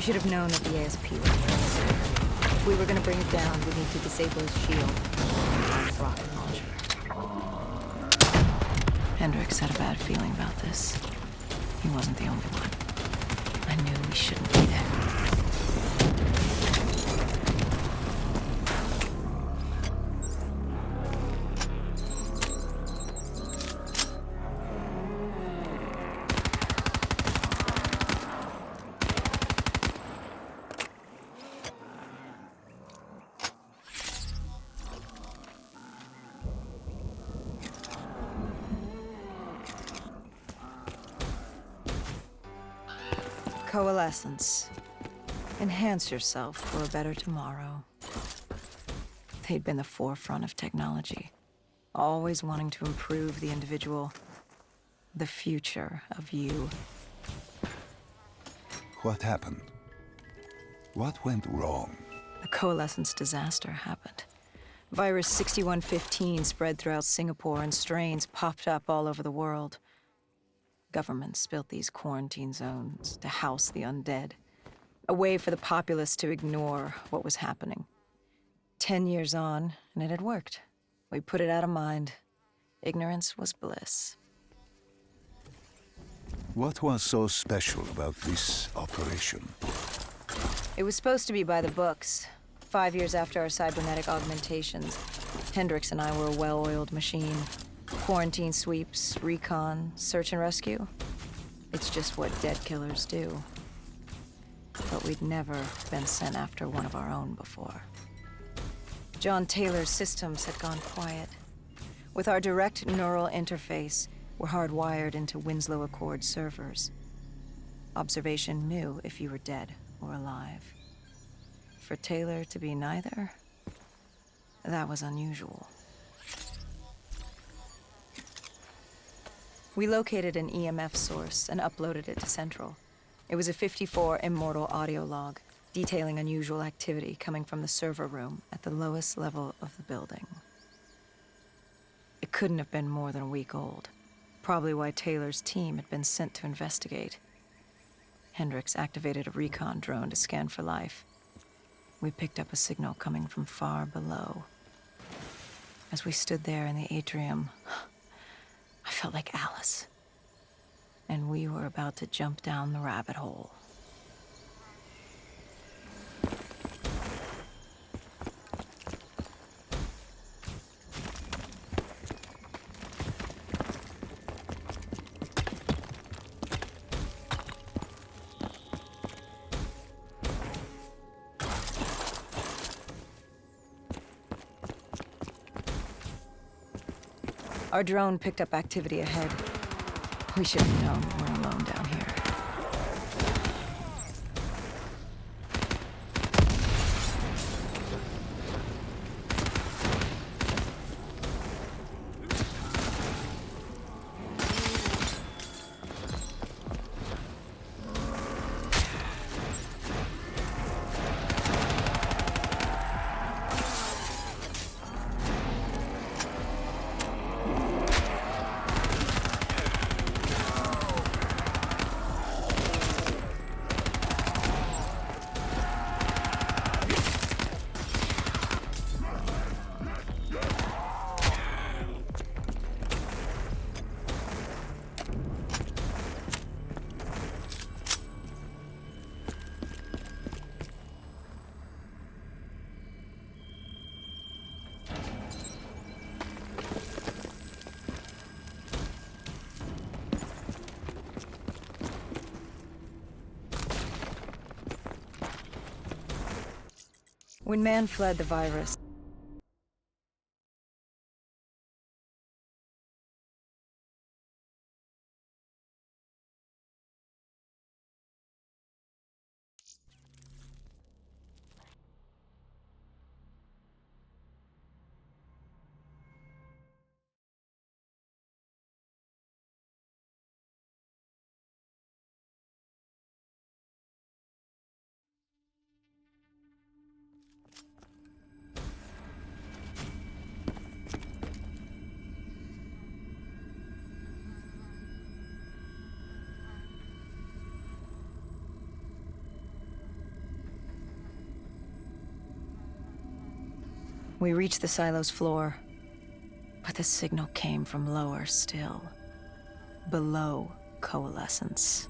We should have known that the ASP would fail. If we were gonna bring it down, we'd need to disable his shield. Rocket launcher. Hendricks had a bad feeling about this. He wasn't the only one. I knew we shouldn't be there. Coalescence. Enhance yourself for a better tomorrow. They'd been the forefront of technology, always wanting to improve the individual, the future of you. What happened? What went wrong? The Coalescence disaster happened. Virus 6115 spread throughout Singapore and strains popped up all over the world. Governments built these quarantine zones to house the undead, a way for the populace to ignore what was happening. 10 years on, and it had worked. We put it out of mind. Ignorance was bliss. What was so special about this operation? It was supposed to be by the books. 5 years after our cybernetic augmentations, Hendricks and I were a well-oiled machine. Quarantine sweeps, recon, search and rescue. It's just what dead killers do. But we'd never been sent after one of our own before. John Taylor's systems had gone quiet. With our direct neural interface, we're hardwired into Winslow Accord servers. Observation knew if you were dead or alive. For Taylor to be neither, that was unusual. We located an EMF source and uploaded it to Central. It was a 54 immortal audio log, detailing unusual activity coming from the server room at the lowest level of the building. It couldn't have been more than a week old, probably why Taylor's team had been sent to investigate. Hendricks activated a recon drone to scan for life. We picked up a signal coming from far below. As we stood there in the atrium, I felt like Alice. And we were about to jump down the rabbit hole. Our drone picked up activity ahead. We should have known we weren't alone down here. When man fled the virus, We reached the silo's floor, but the signal came from lower still, below coalescence.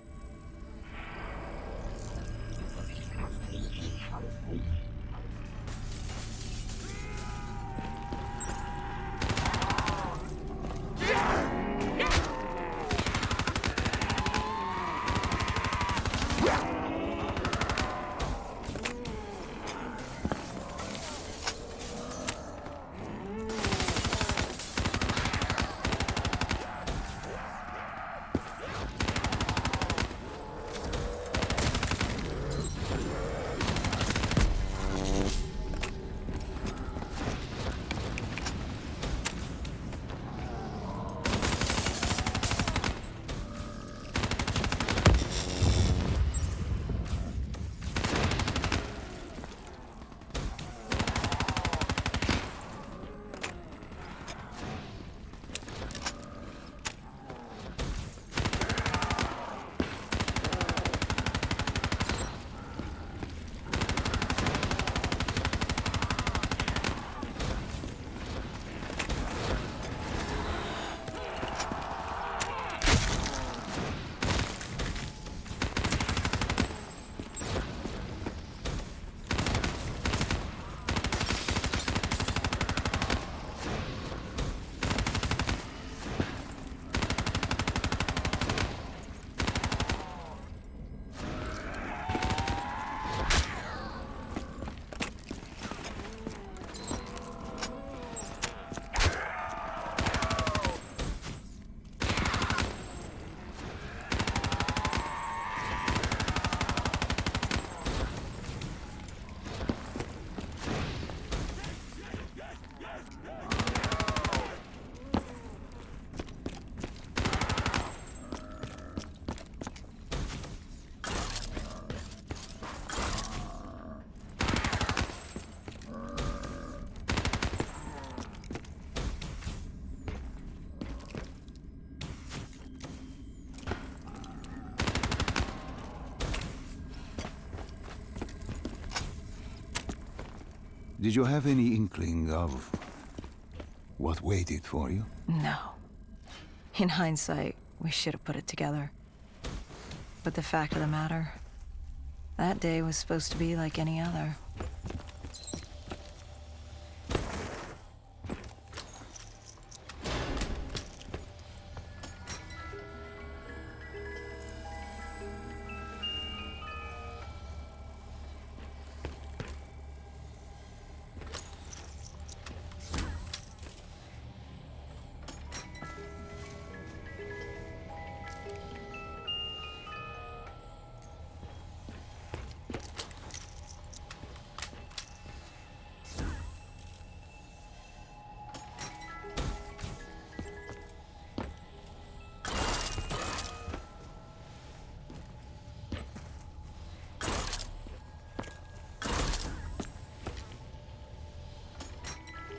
Did you have any inkling of what waited for you? No. In hindsight, we should have put it together. But the fact of the matter, that day was supposed to be like any other.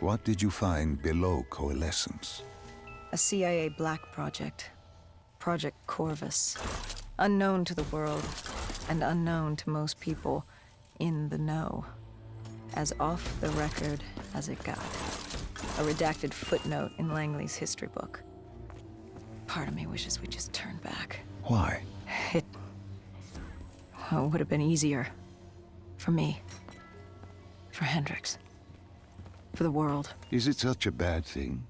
What did you find below coalescence? A CIA black project. Project Corvus. Unknown to the world, and unknown to most people in the know. As off the record as it got. A redacted footnote in Langley's history book. Part of me wishes we just turned back. Why? It would have been easier. For me. For Hendricks. For the world. Is it such a bad thing?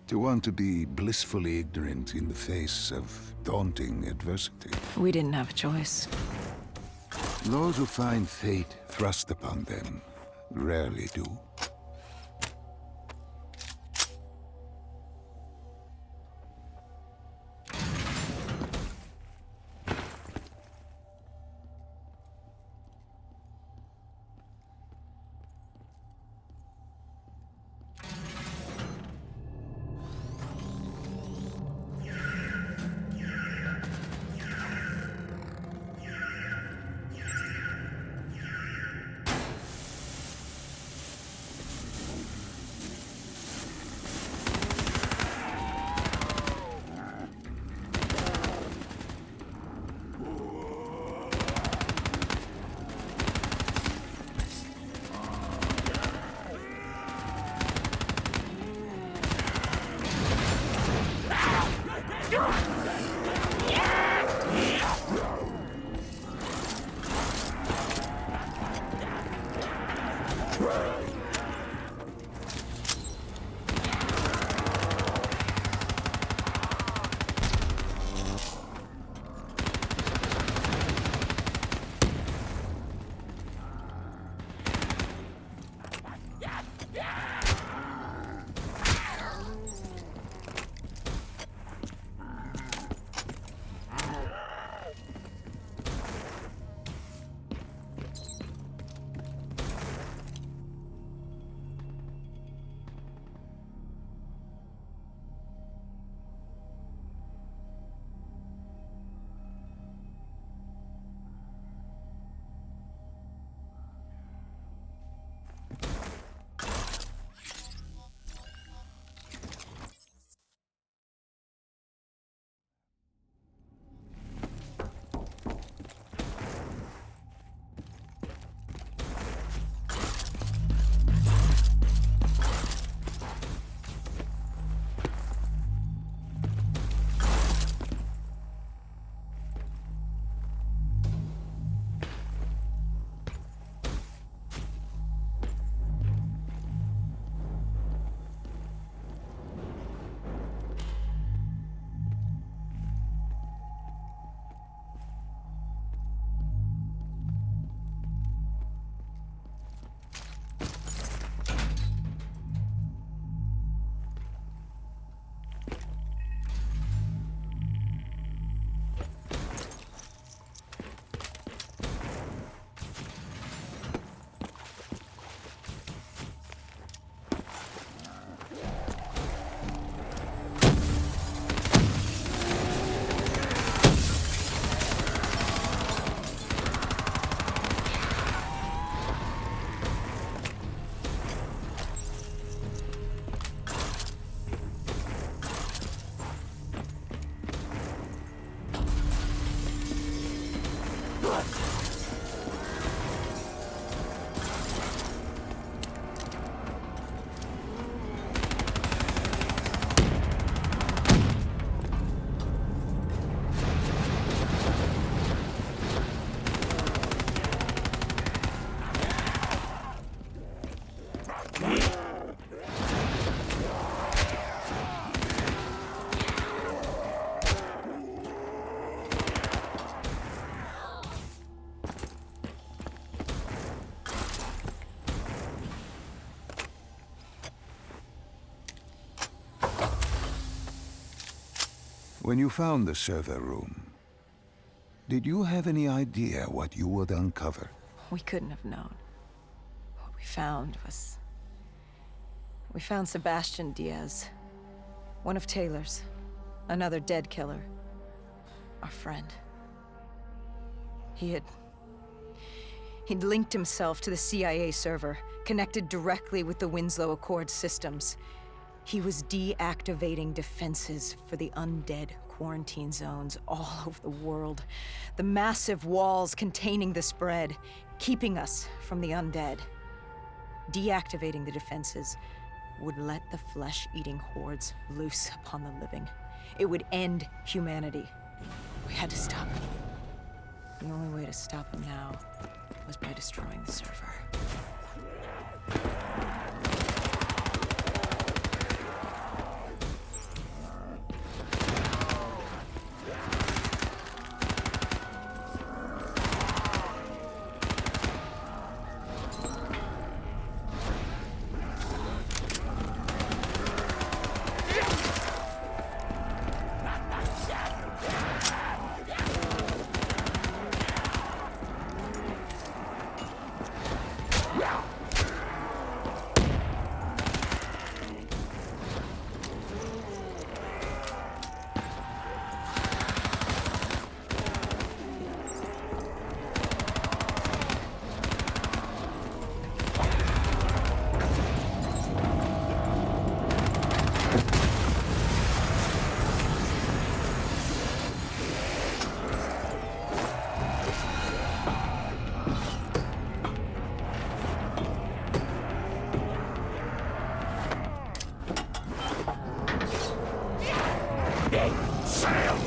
To want to be blissfully ignorant in the face of daunting adversity? We didn't have a choice. Those who find fate thrust upon them rarely do. When you found the server room, did you have any idea what you would uncover? We couldn't have known. What we found was... We found Sebastian Diaz. One of Taylor's. Another dead killer. Our friend. He'd linked himself to the CIA server, connected directly with the Winslow Accord systems. He was deactivating defenses for the undead quarantine zones all over the world. The massive walls containing the spread, keeping us from the undead. Deactivating the defenses would let the flesh-eating hordes loose upon the living. It would end humanity. We had to stop him. The only way to stop him now was by destroying the server. sail!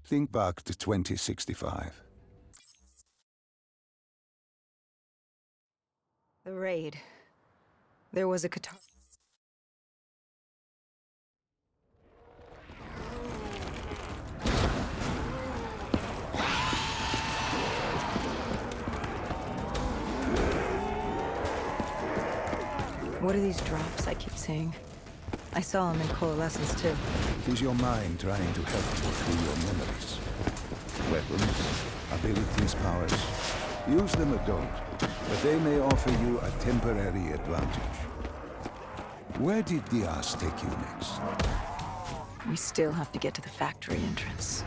Think back to 2065. The raid. There was a guitar. What are these drops I keep seeing? I saw them in Coalescence too. It is your mind trying to help you through your memories. Weapons, abilities, powers. Use them or don't, but they may offer you a temporary advantage. Where did Diaz take you next? We still have to get to the factory entrance.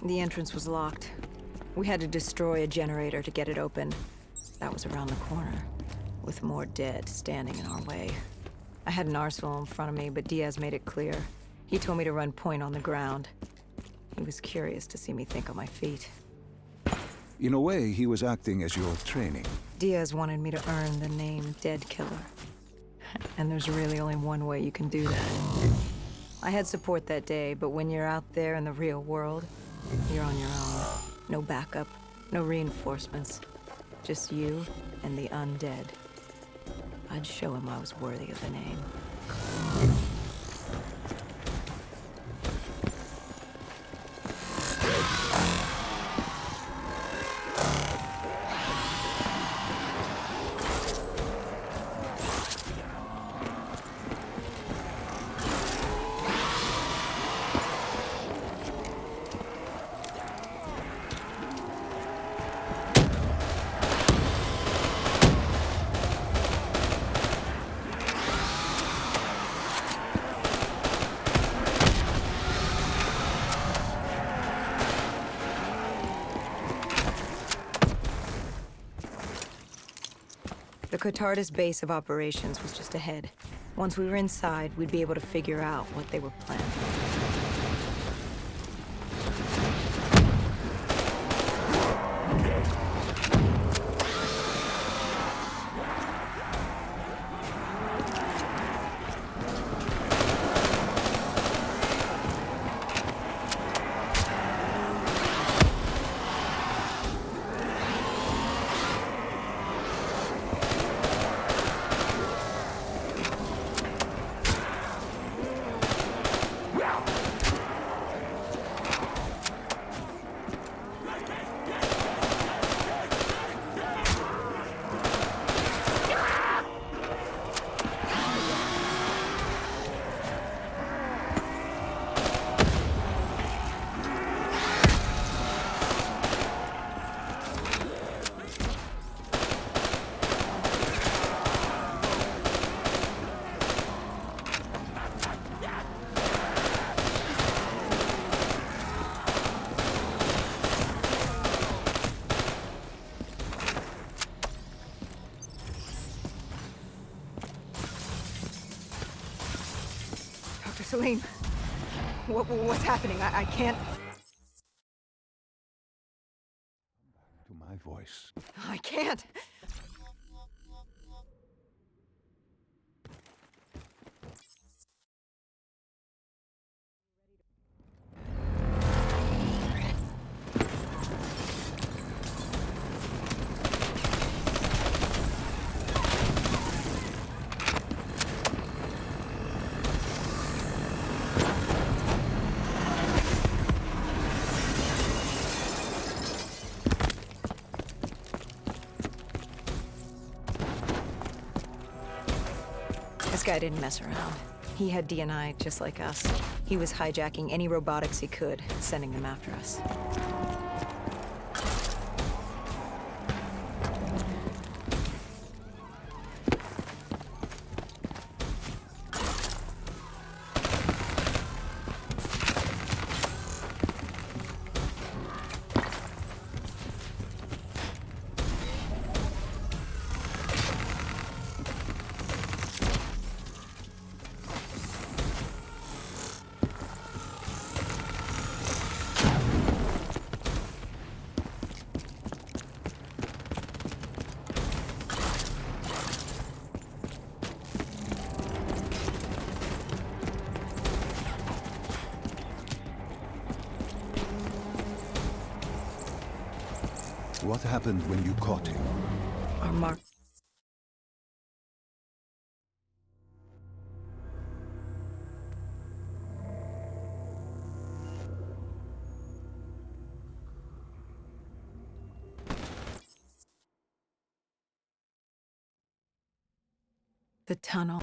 The entrance was locked. We had to destroy a generator to get it open. That was around the corner, with more dead standing in our way. I had an arsenal in front of me, but Diaz made it clear. He told me to run point on the ground. He was curious to see me think on my feet. In a way, he was acting as your training. Diaz wanted me to earn the name Dead Killer. And there's really only one way you can do that. I had support that day, but when you're out there in the real world, you're on your own. No backup, no reinforcements. Just you and the undead. I'd show him I was worthy of the name. The Cotardis base of operations was just ahead. Once we were inside, we'd be able to figure out what they were planning. Salim, what's happening? I can't... To my voice. I can't. This guy didn't mess around. He had DNI just like us. He was hijacking any robotics he could, sending them after us. What happened when you caught him? Our mark. The tunnel.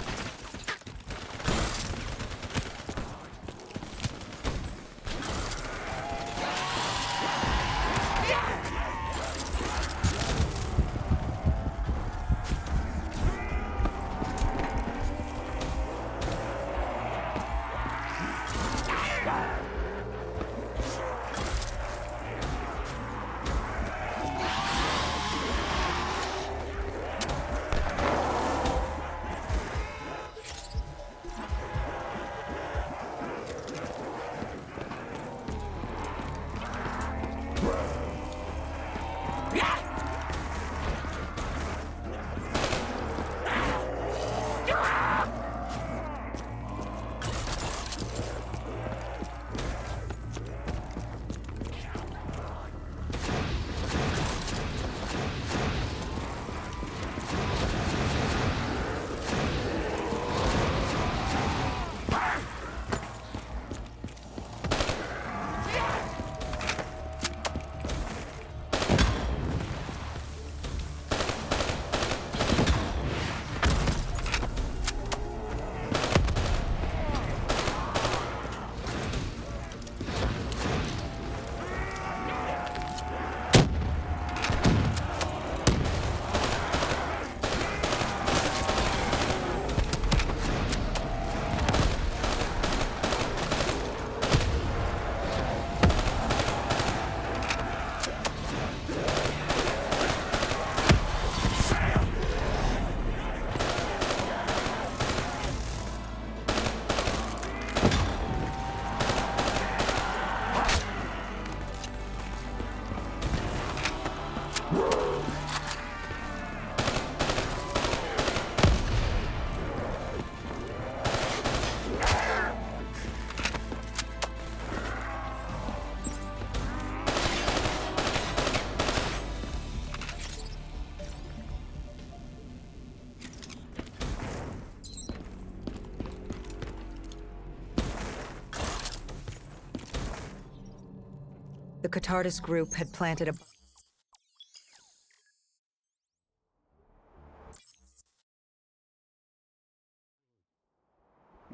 The Catardus group had planted a...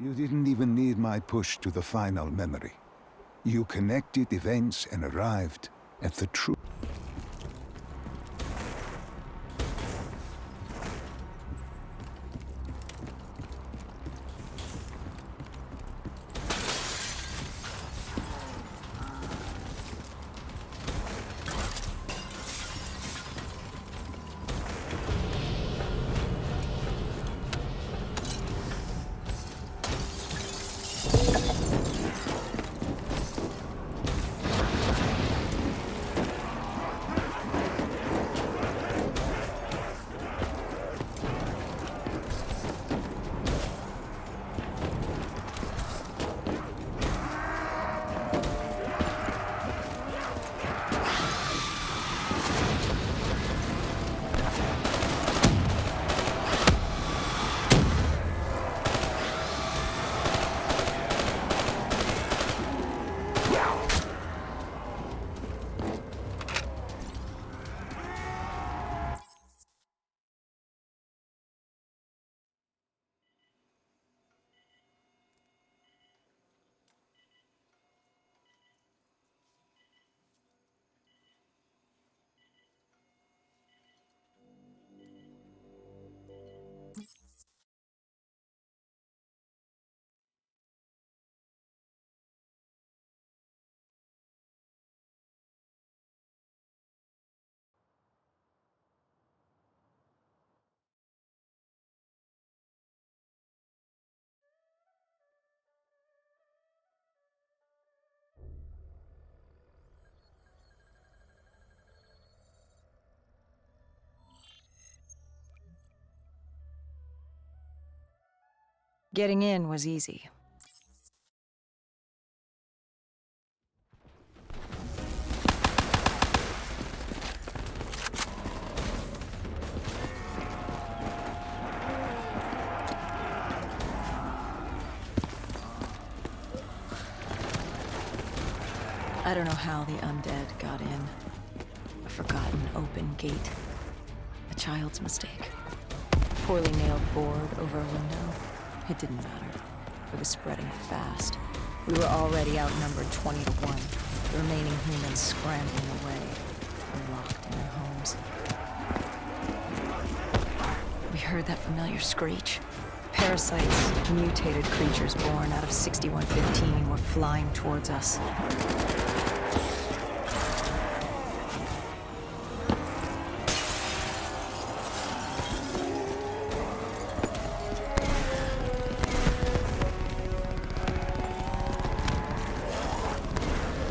You didn't even need my push to the final memory. You connected events and arrived at the truth. Getting in was easy. I don't know how the undead got in. A forgotten open gate. A child's mistake. Poorly nailed board over a window. It didn't matter. It was spreading fast. We were already outnumbered 20 to 1. The remaining humans scrambling away and locked in their homes. We heard that familiar screech. Parasites, mutated creatures born out of 6115, were flying towards us.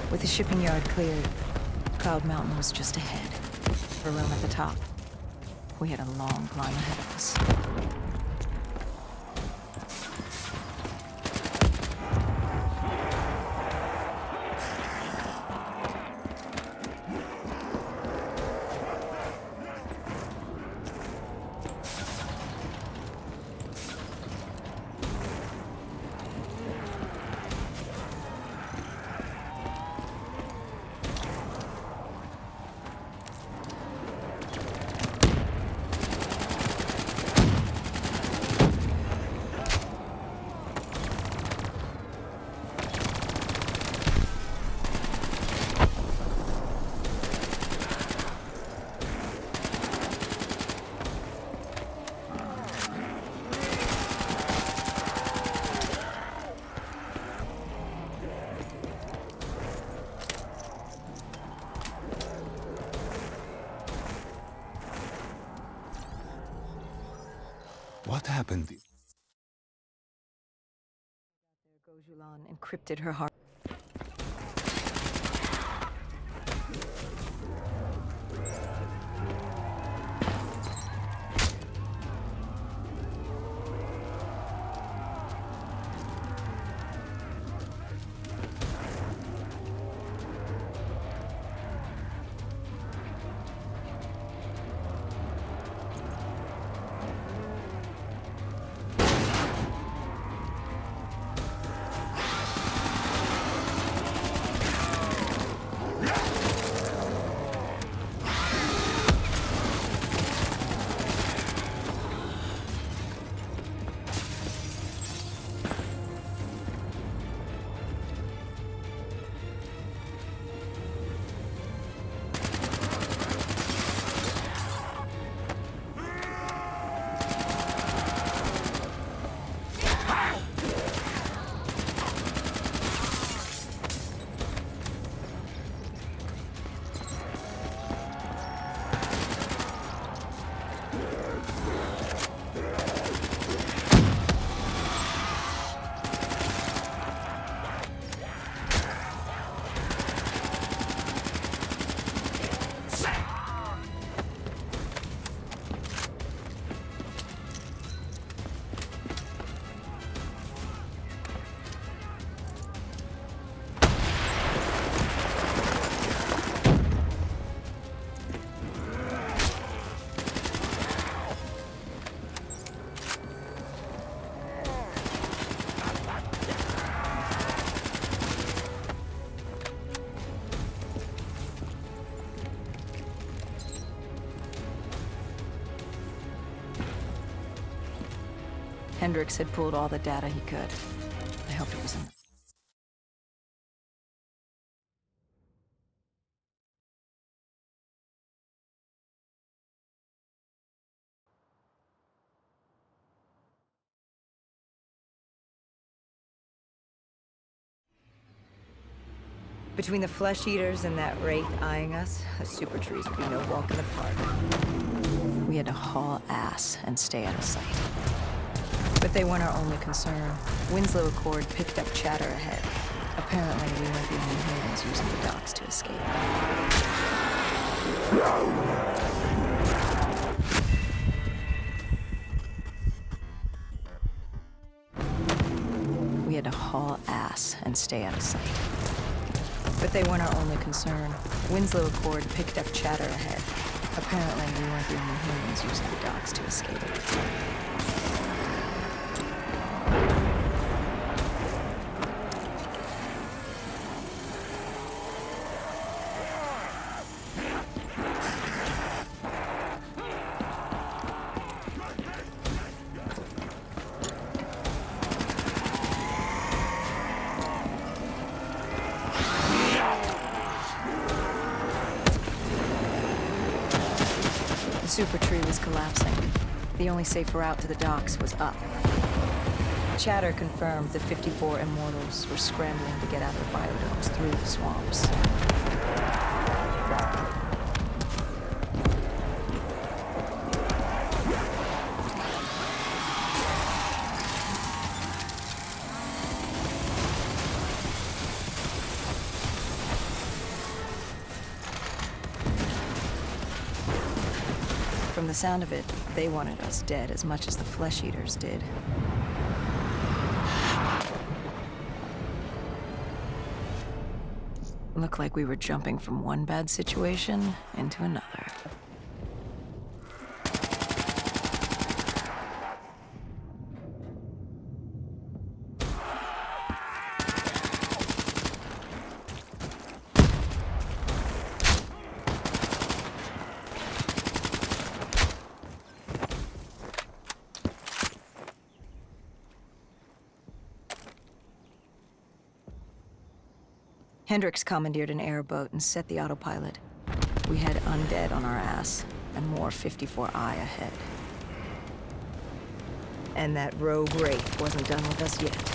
With the shipping yard cleared, Cloud Mountain was just ahead. A room at the top. We had a long climb ahead of us. What happened? Gojulan encrypted her heart. Hendricks had pulled all the data he could. I hoped it was enough. Between the flesh eaters and that wraith eyeing us, the super trees would be no walk in the park. We had to haul ass and stay out of sight. But they weren't our only concern. Winslow Accord picked up chatter ahead. Apparently, we weren't the only humans using the docks to escape. haul ass and stay out of sight. But they weren't our only concern. Winslow Accord picked up chatter ahead. Apparently, we weren't the only humans using the docks to escape. The super tree was collapsing. The only safe route to the docks was up. Chatter confirmed the 54 immortals were scrambling to get out of the biodomes through the swamps. From the sound of it, they wanted us dead as much as the flesh eaters did. Looked like we were jumping from one bad situation into another. Hendricks commandeered an airboat and set the autopilot. We had undead on our ass, and more 54I ahead. And that rogue wraith wasn't done with us yet.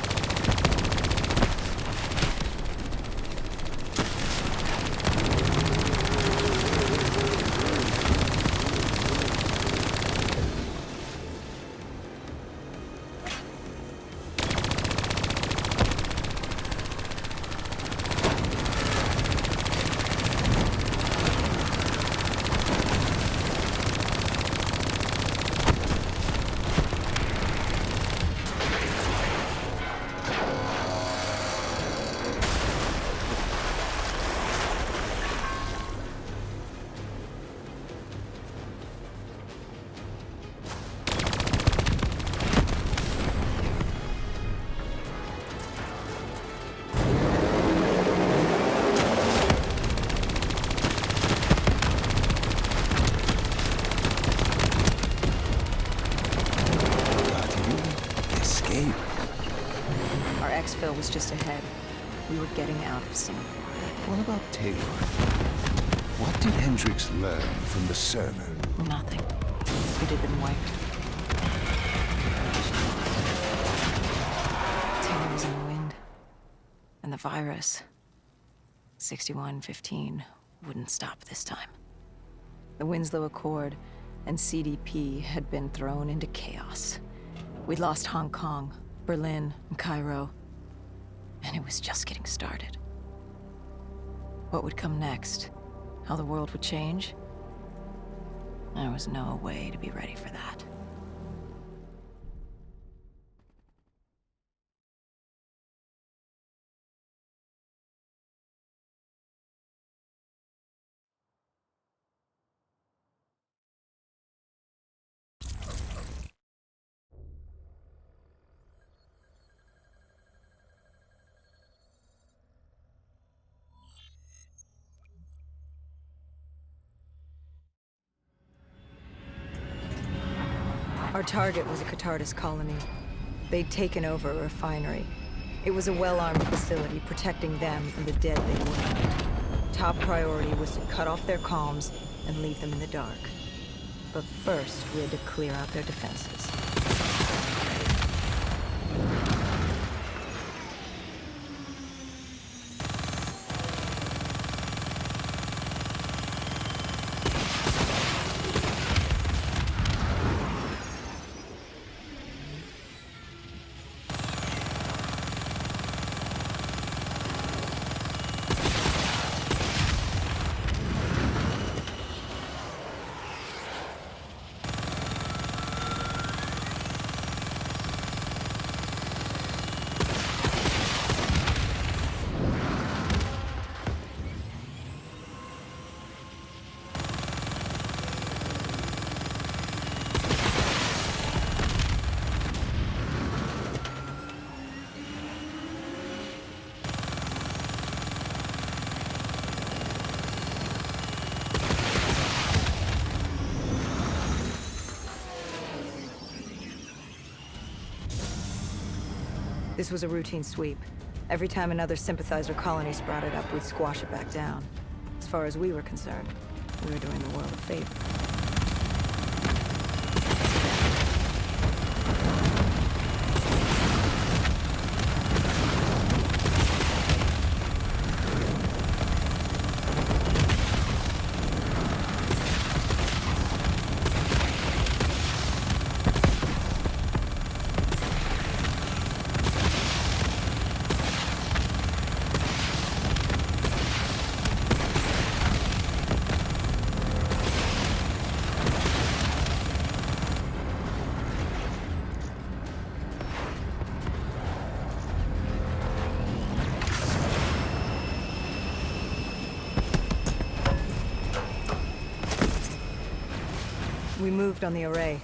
Exfil was just ahead. We were getting out of sync. What about Taylor? What did Hendricks learn from the server? Nothing. It had been wiped. Taylor was in the wind. And the virus, 6115, wouldn't stop this time. The Winslow Accord and CDP had been thrown into chaos. We'd lost Hong Kong, Berlin, and Cairo. And it was just getting started. What would come next? How the world would change? There was no way to be ready for that. Our target was a Catardus colony. They'd taken over a refinery. It was a well-armed facility protecting them and the dead they would. Top priority was to cut off their comms and leave them in the dark. But first, we had to clear out their defenses. This was a routine sweep. Every time another sympathizer colony sprouted up, we'd squash it back down. As far as we were concerned, we were doing the world a favor. We moved on the array,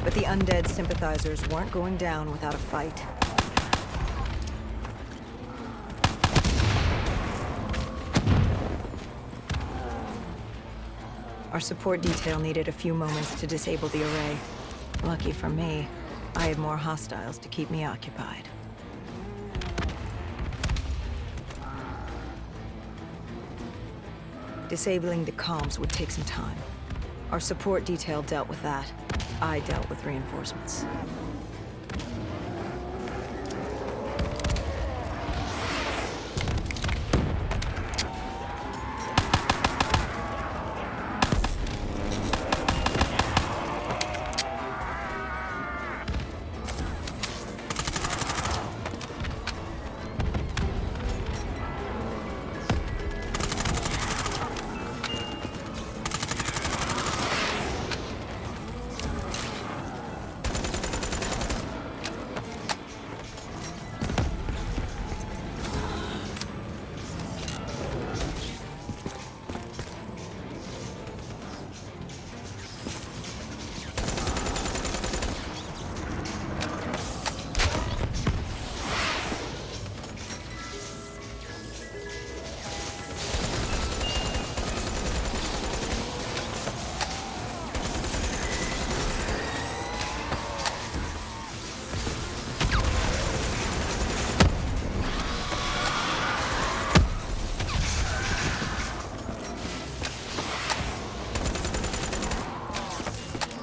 but the undead sympathizers weren't going down without a fight. Our support detail needed a few moments to disable the array. Lucky for me, I had more hostiles to keep me occupied. Disabling the comms would take some time. Our support detail dealt with that. I dealt with reinforcements.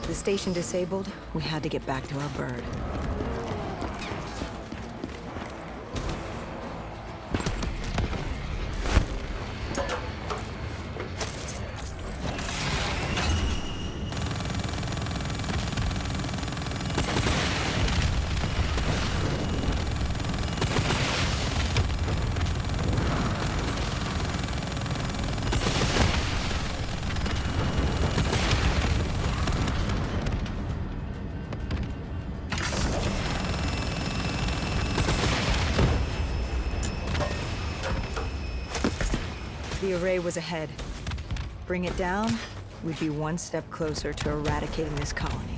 The station disabled, we had to get back to our bird. The array was ahead. Bring it down, we'd be one step closer to eradicating this colony.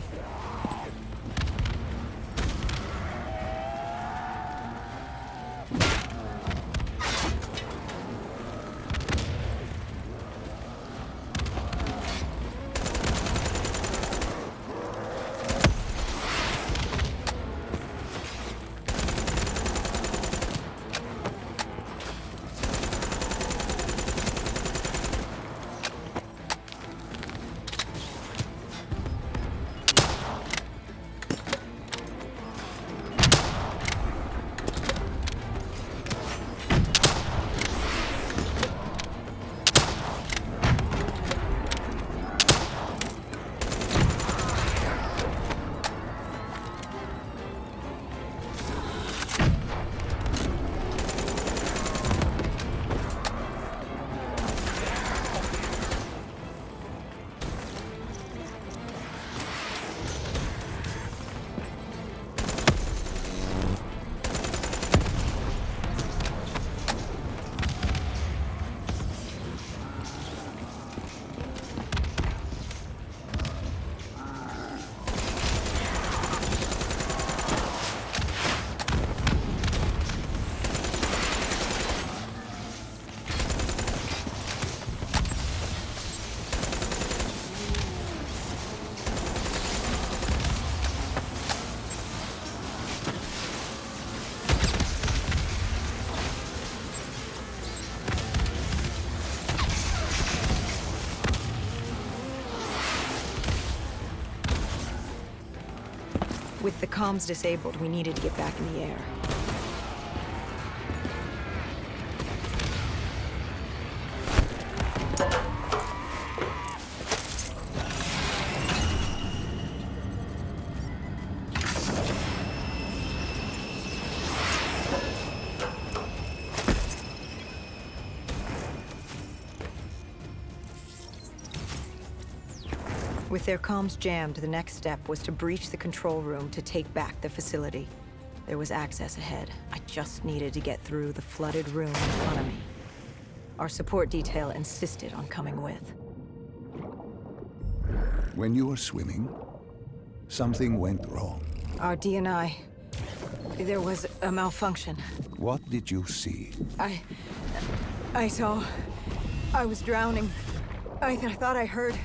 With the comms disabled, we needed to get back in the air. With their comms jammed, the next step was to breach the control room to take back the facility. There was access ahead. I just needed to get through the flooded room in front of me. Our support detail insisted on coming with. When you were swimming, something went wrong. Our D&I... there was a malfunction. What did you see? I saw... I was drowning. I thought I heard...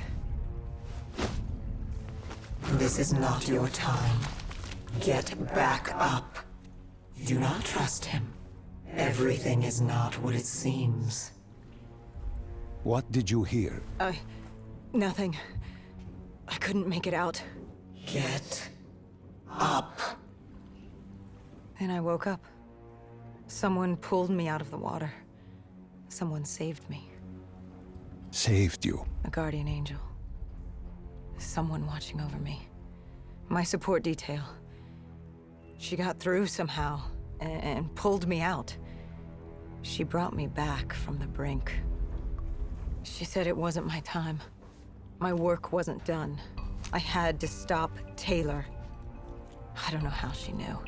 This is not your time. Get back up. Do not trust him. Everything is not what it seems. What did you hear? Nothing. I couldn't make it out. Get up. Then I woke up. Someone pulled me out of the water. Someone saved me. Saved you? A guardian angel. Someone watching over me. My support detail. She got through somehow, and pulled me out. She brought me back from the brink. She said it wasn't my time. My work wasn't done. I had to stop Taylor. I don't know how she knew.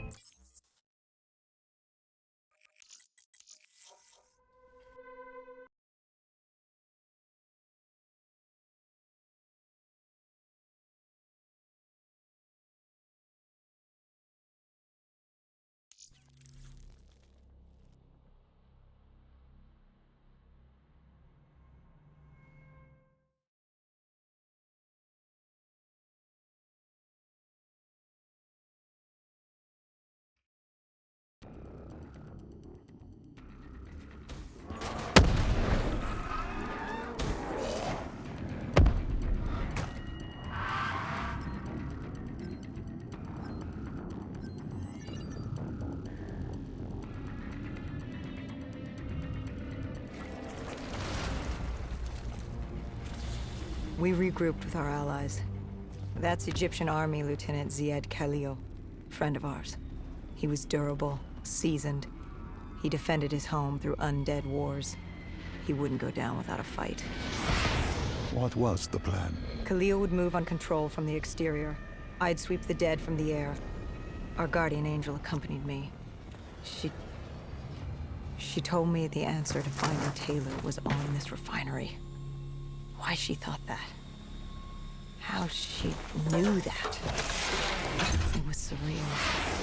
We regrouped with our allies. That's Egyptian Army Lieutenant Ziad Khalil, friend of ours. He was durable, seasoned. He defended his home through undead wars. He wouldn't go down without a fight. What was the plan? Khalil would move on control from the exterior. I'd sweep the dead from the air. Our guardian angel accompanied me. She told me the answer to finding Taylor was on this refinery. Why she thought that. How she knew that. It was surreal.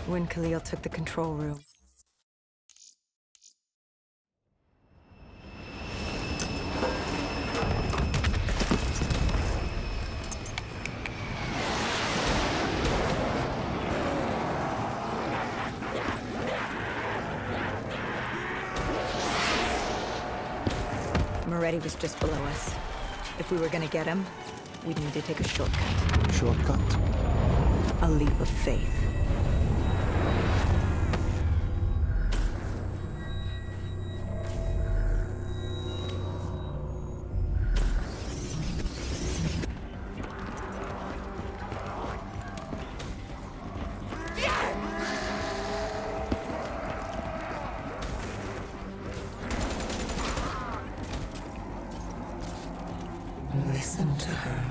when Khalil took the control room. Moretti was just below us. If we were gonna get him, we'd need to take a shortcut. Shortcut? A leap of faith. Listen to her.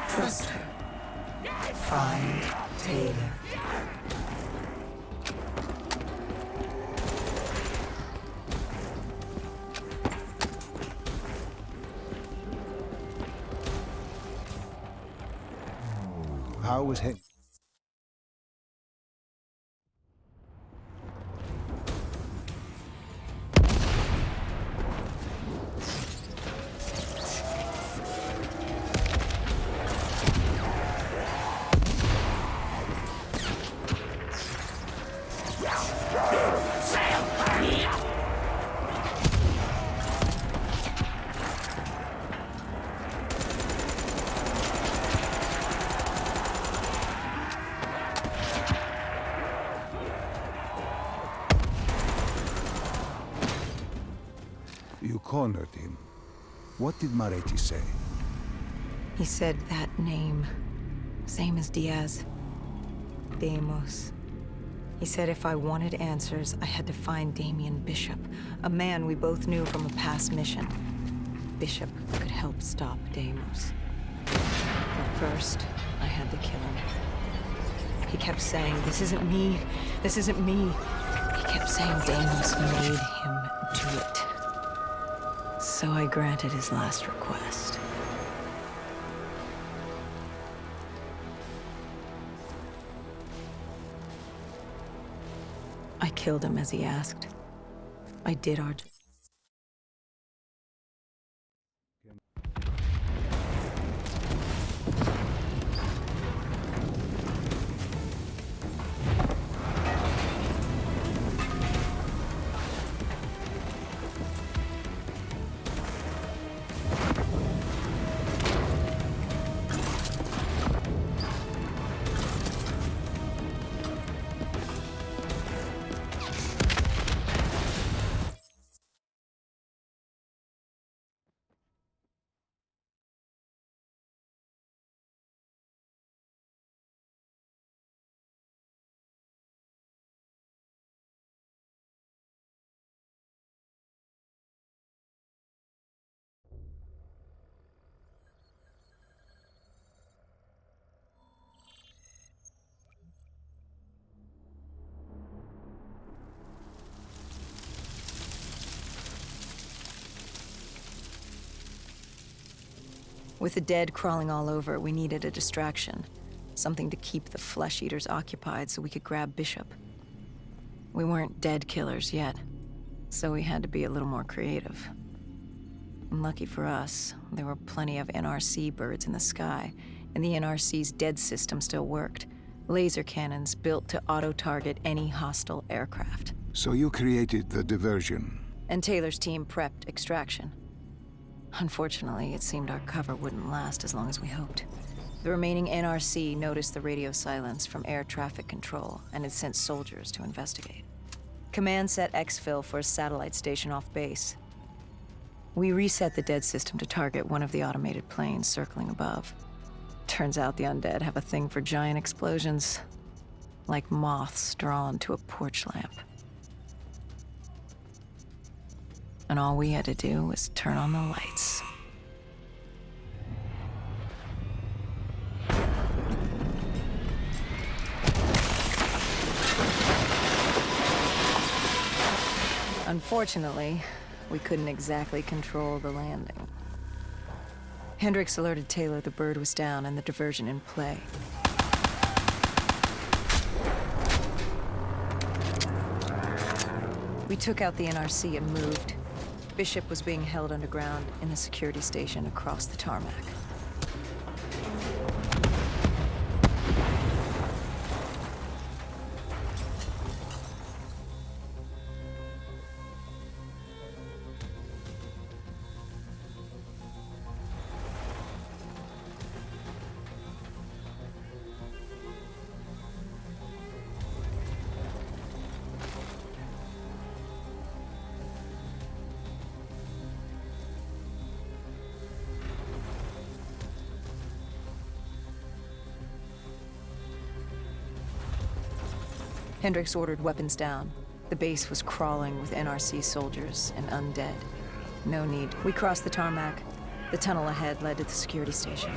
Trust her. Find Taylor. How was he? You cornered him. What did Moretti say? He said that name. Same as Diaz. Deimos. He said if I wanted answers, I had to find Damien Bishop, a man we both knew from a past mission. Bishop could help stop Deimos. But first, I had to kill him. He kept saying, "This isn't me. This isn't me." He kept saying Deimos made him do it. So I granted his last request. I killed him as he asked. I did our job. With the dead crawling all over, we needed a distraction. Something to keep the flesh eaters occupied so we could grab Bishop. We weren't dead killers yet, so we had to be a little more creative. And lucky for us, there were plenty of NRC birds in the sky, and the NRC's dead system still worked. Laser cannons built to auto-target any hostile aircraft. So you created the diversion. And Taylor's team prepped extraction. Unfortunately, it seemed our cover wouldn't last as long as we hoped. The remaining NRC noticed the radio silence from air traffic control and had sent soldiers to investigate. Command set exfil for a satellite station off base. We reset the dead system to target one of the automated planes circling above. Turns out the undead have a thing for giant explosions, like moths drawn to a porch lamp. And all we had to do was turn on the lights. Unfortunately, we couldn't exactly control the landing. Hendricks alerted Taylor the bird was down and the diversion in play. We took out the NRC and moved. Bishop was being held underground in the security station across the tarmac. Hendricks ordered weapons down. The base was crawling with NRC soldiers and undead. No need. We crossed the tarmac. The tunnel ahead led to the security station.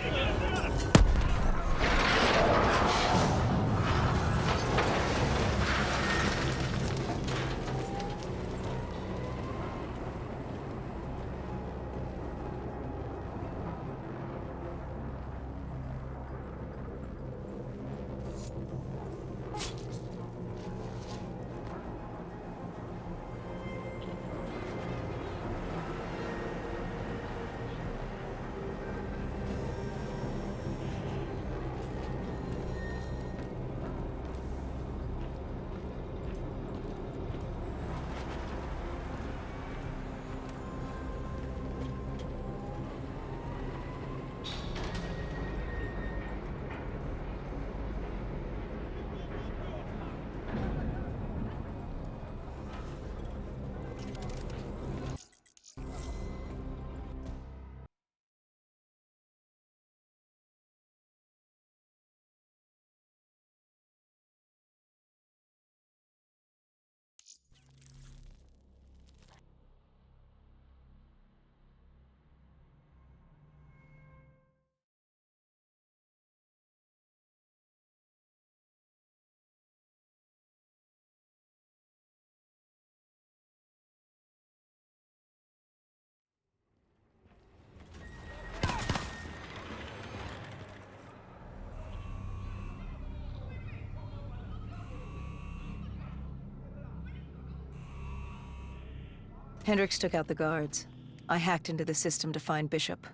Hendricks took out the guards. I hacked into the system to find Bishop.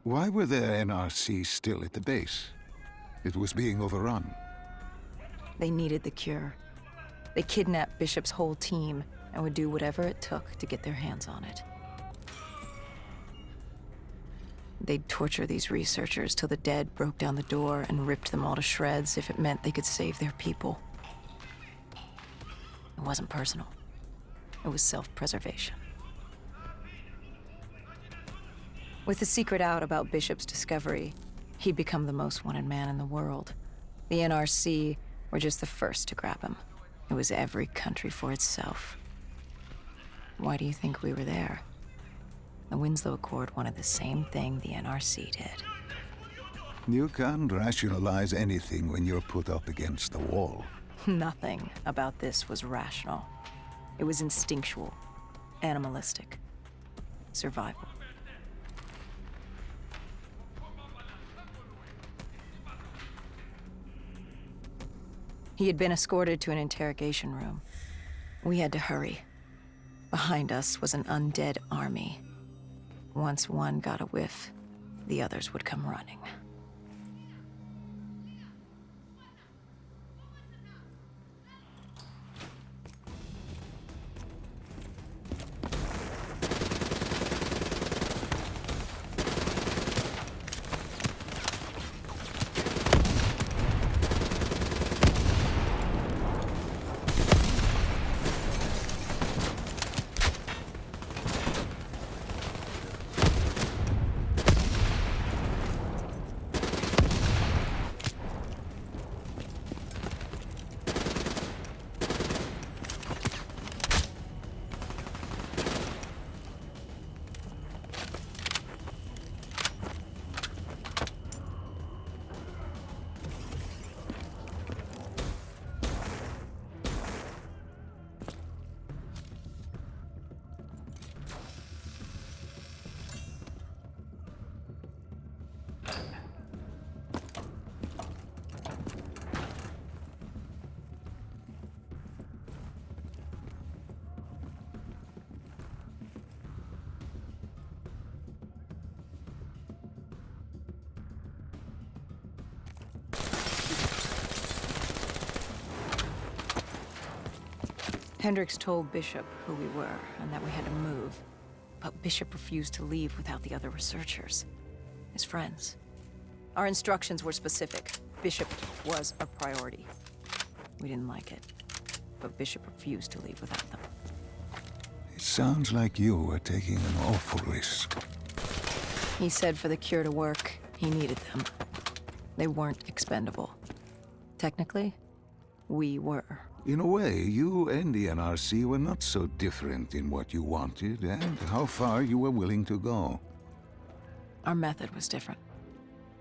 Why were the NRC still at the base? It was being overrun. They needed the cure. They kidnapped Bishop's whole team and would do whatever it took to get their hands on it. They'd torture these researchers till the dead broke down the door and ripped them all to shreds if it meant they could save their people. It wasn't personal. It was self-preservation. With the secret out about Bishop's discovery, he'd become the most wanted man in the world. The NRC were just the first to grab him. It was every country for itself. Why do you think we were there? The Winslow Accord wanted the same thing the NRC did. You can't rationalize anything when you're put up against the wall. Nothing about this was rational. It was instinctual, animalistic, survival. He had been escorted to an interrogation room. We had to hurry. Behind us was an undead army. Once one got a whiff, the others would come running. Hendricks told Bishop who we were and that we had to move. But Bishop refused to leave without the other researchers. His friends. Our instructions were specific. Bishop was a priority. We didn't like it, but Bishop refused to leave without them. It sounds like you were taking an awful risk. He said for the cure to work, he needed them. They weren't expendable. Technically, we were. In a way, you and the NRC were not so different in what you wanted and how far you were willing to go. Our method was different.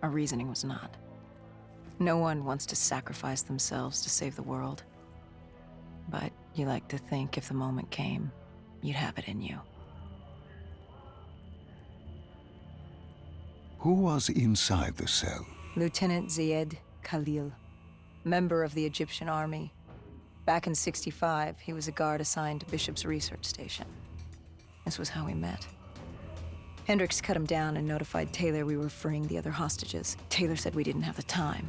Our reasoning was not. No one wants to sacrifice themselves to save the world. But you like to think if the moment came, you'd have it in you. Who was inside the cell? Lieutenant Ziyed Khalil, member of the Egyptian army. Back in '65, he was a guard assigned to Bishop's research station. This was how we met. Hendricks cut him down and notified Taylor we were freeing the other hostages. Taylor said we didn't have the time.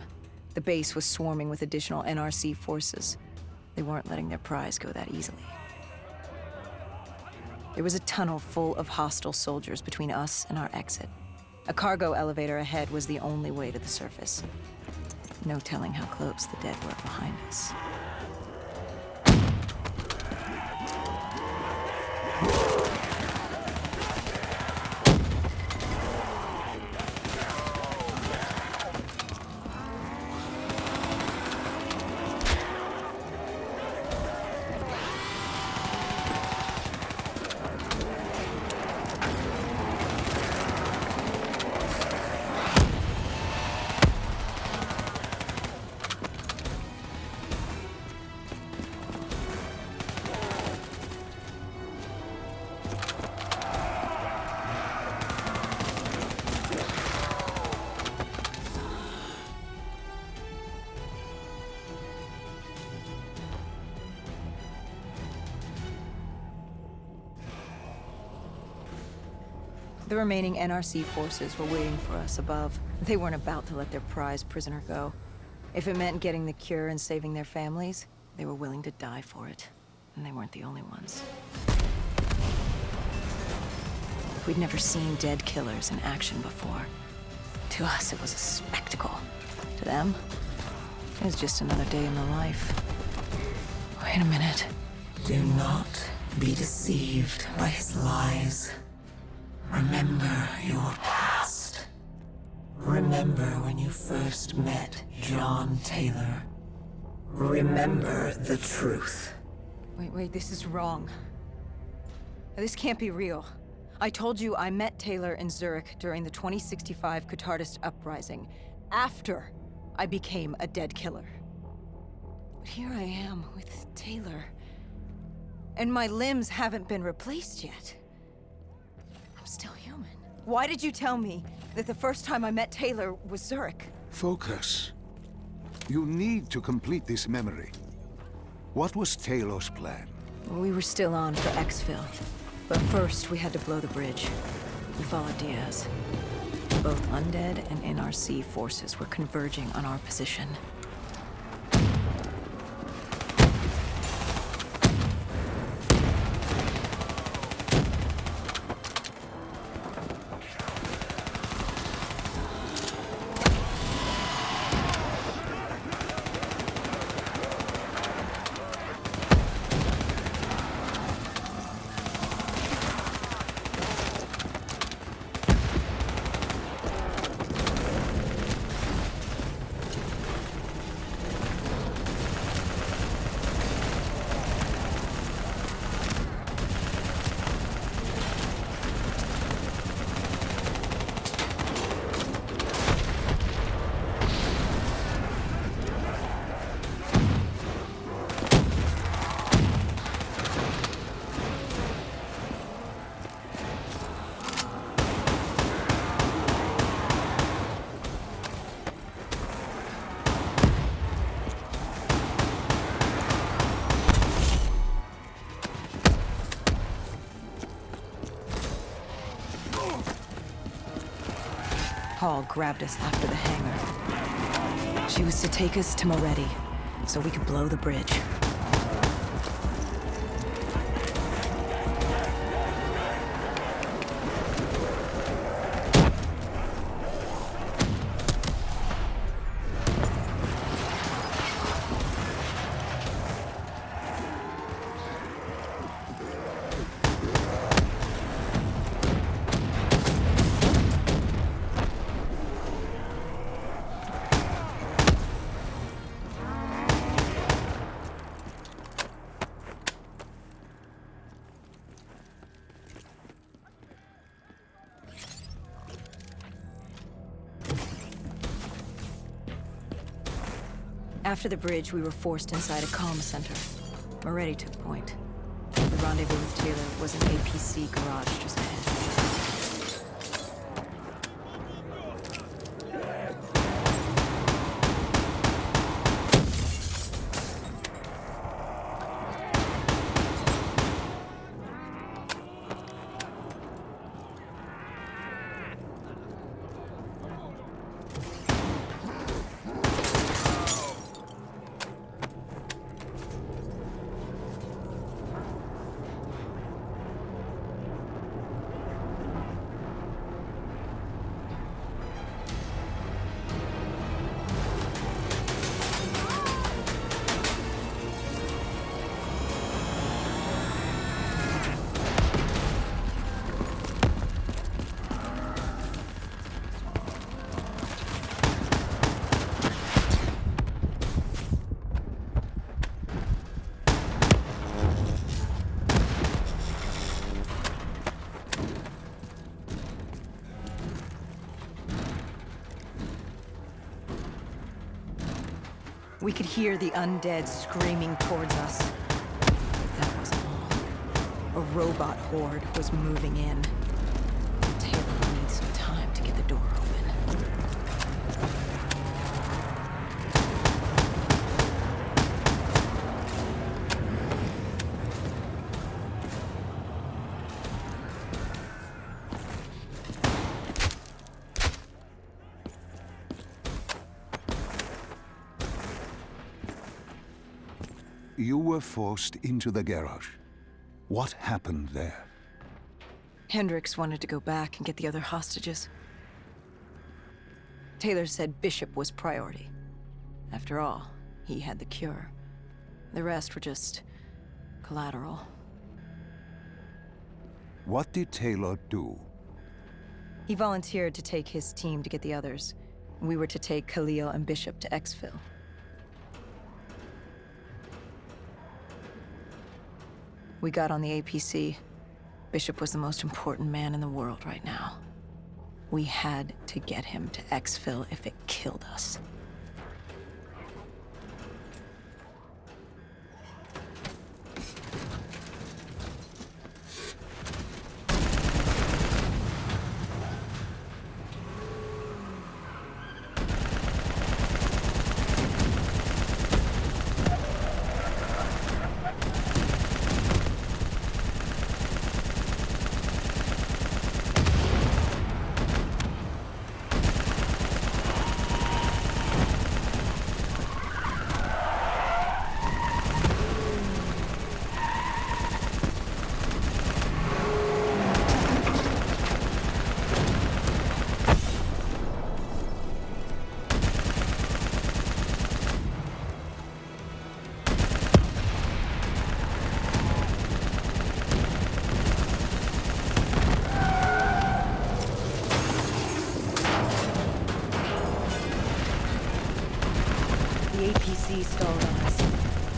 The base was swarming with additional NRC forces. They weren't letting their prize go that easily. There was a tunnel full of hostile soldiers between us and our exit. A cargo elevator ahead was the only way to the surface. No telling how close the dead were behind us. The remaining NRC forces were waiting for us above. They weren't about to let their prize prisoner go. If it meant getting the cure and saving their families, they were willing to die for it. And they weren't the only ones. We'd never seen dead killers in action before. To us, it was a spectacle. To them, it was just another day in the life. Wait a minute. Do not be deceived by his lies. Remember your past. Remember when you first met John Taylor. Remember the truth. Wait, this is wrong. This can't be real. I told you I met Taylor in Zurich during the 2065 Qatarist uprising, after I became a dead killer. But here I am with Taylor, and my limbs haven't been replaced yet. I'm still human. Why did you tell me that the first time I met Taylor was Zurich? Focus. You need to complete this memory. What was Taylor's plan? We were still on for exfil, but first we had to blow the bridge. We followed Diaz. Both undead and NRC forces were converging on our position. Paul grabbed us after the hangar. She was to take us to Moretti, so we could blow the bridge. After the bridge, we were forced inside a comm center. Moretti took point. The rendezvous with Taylor was an APC garage just ahead. We could hear the undead screaming towards us. But that wasn't all. A robot horde was moving in. Taylor would need some time to get the door open. You were forced into the garage. What happened there? Hendricks wanted to go back and get the other hostages. Taylor said Bishop was priority. After all, he had the cure. The rest were just collateral. What did Taylor do? He volunteered to take his team to get the others. We were to take Khalil and Bishop to exfil. We got on the APC. Bishop was the most important man in the world right now. We had to get him to exfil if it killed us. The APC stalled on us.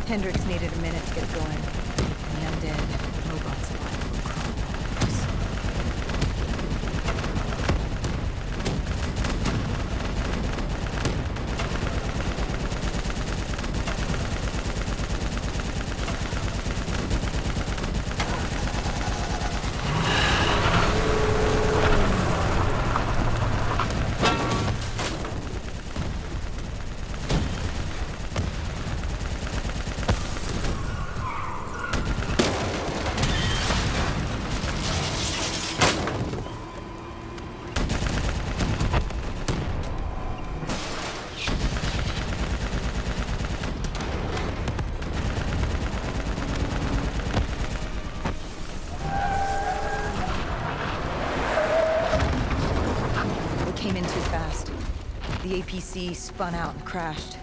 Hendricks needed a minute to get going. And the undead, the robots alive were crawling all over us. The APC spun out and crashed.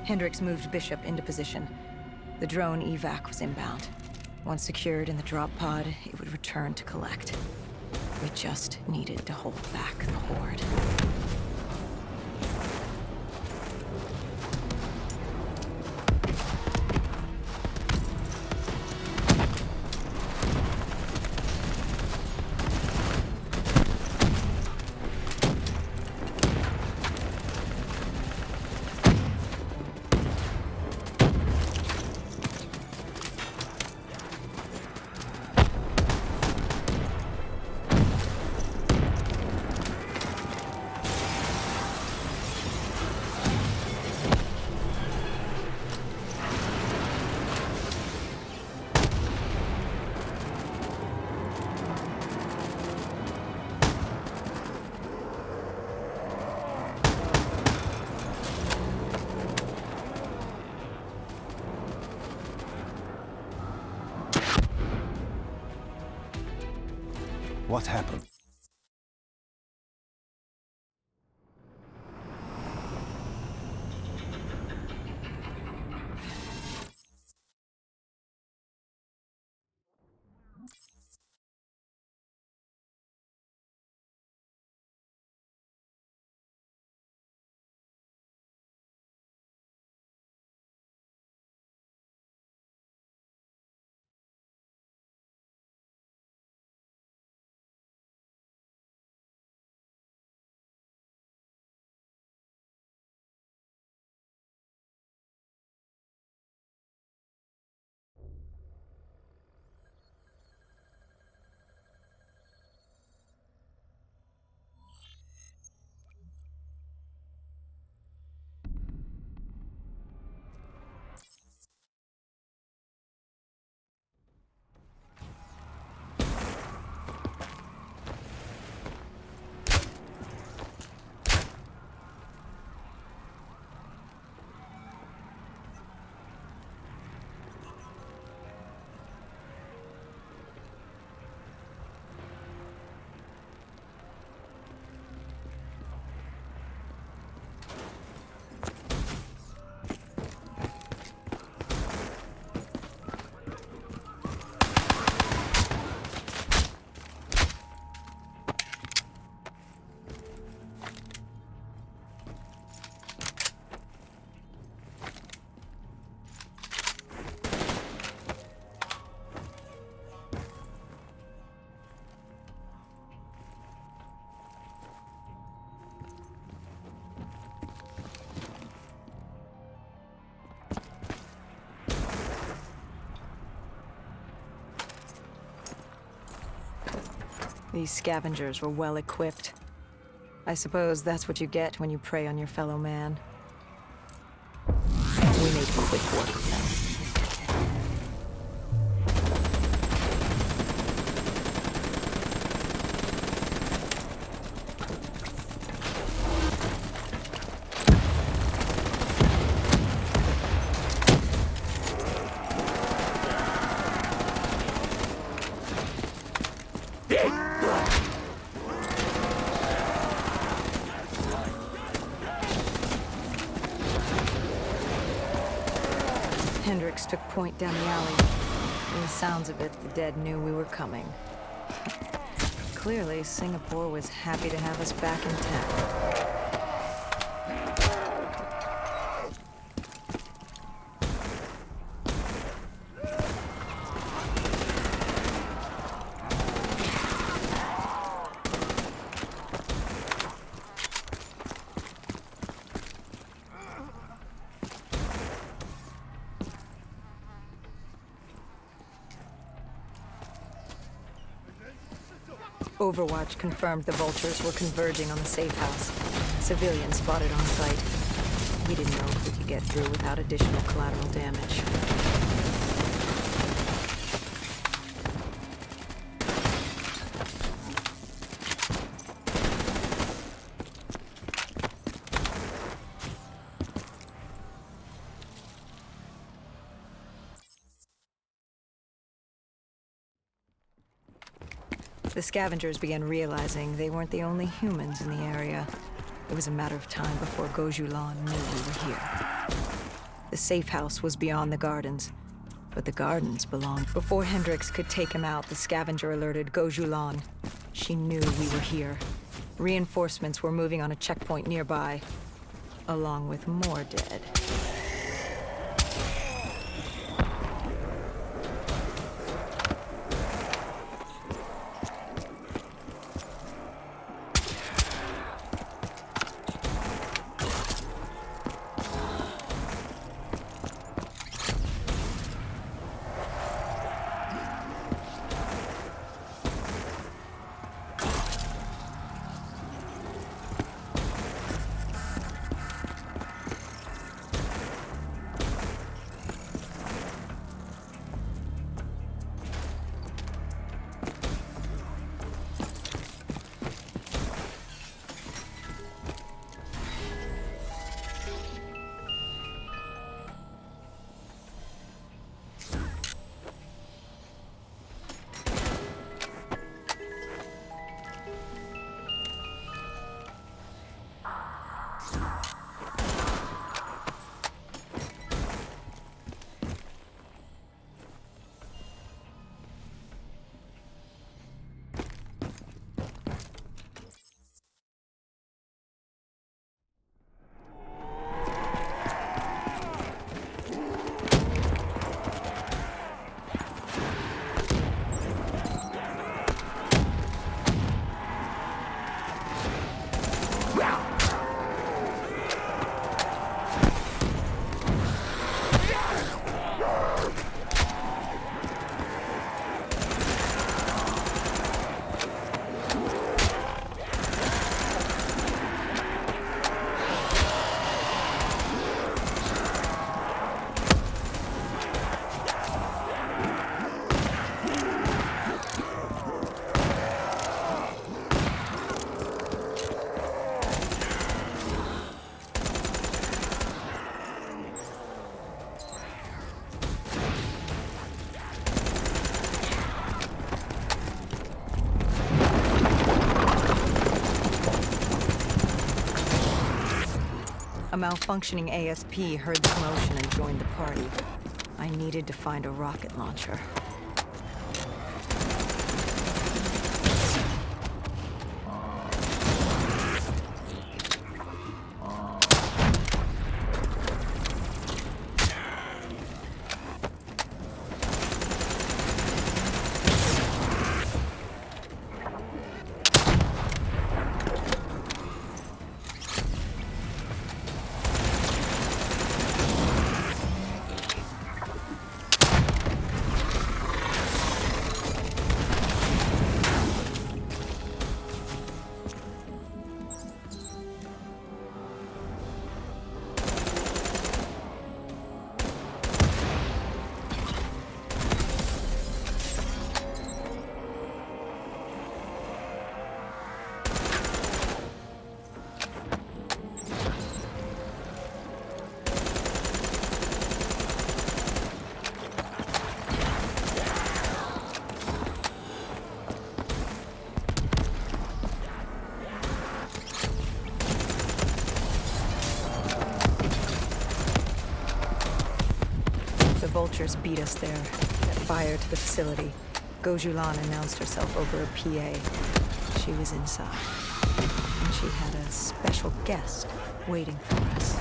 Hendricks moved Bishop into position. The drone evac was inbound. Once secured in the drop pod, it would return to collect. We just needed to hold back the horde. What happened? These scavengers were well equipped. I suppose that's what you get when you prey on your fellow man. We made quick work of them. Hendricks took point down the alley. From the sounds of it, the dead knew we were coming. Clearly, Singapore was happy to have us back intact. Overwatch confirmed the vultures were converging on the safe house. Civilians spotted on site. We didn't know if we could get through without additional collateral damage. The scavengers began realizing they weren't the only humans in the area. It was a matter of time before Gojulan knew we were here. The safe house was beyond the gardens, but the gardens belonged. Before Hendricks could take him out, the scavenger alerted Gojulan. She knew we were here. Reinforcements were moving on a checkpoint nearby, along with more dead. malfunctioning ASP heard the commotion and joined the party. I needed to find a rocket launcher. Vultures beat us there, set fire to the facility. Gojulan announced herself over a PA. She was inside, and she had a special guest waiting for us.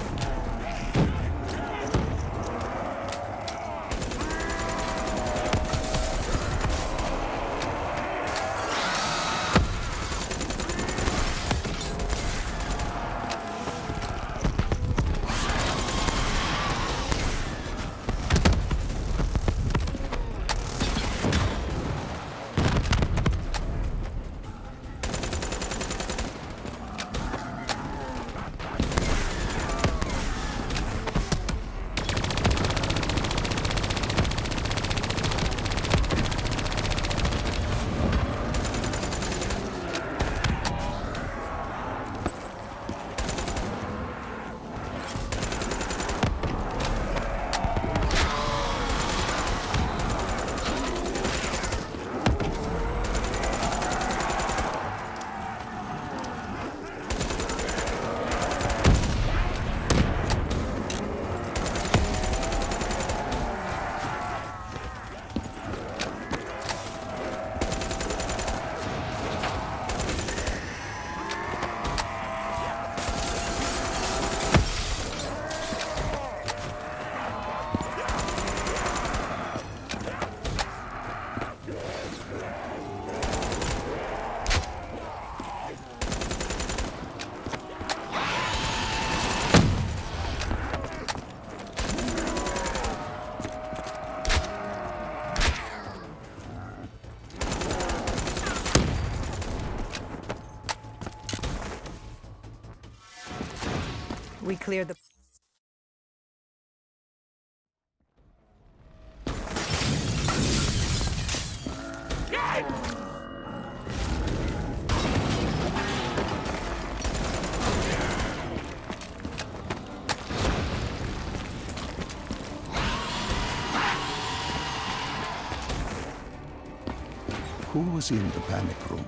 We cleared the... Who was in the panic room?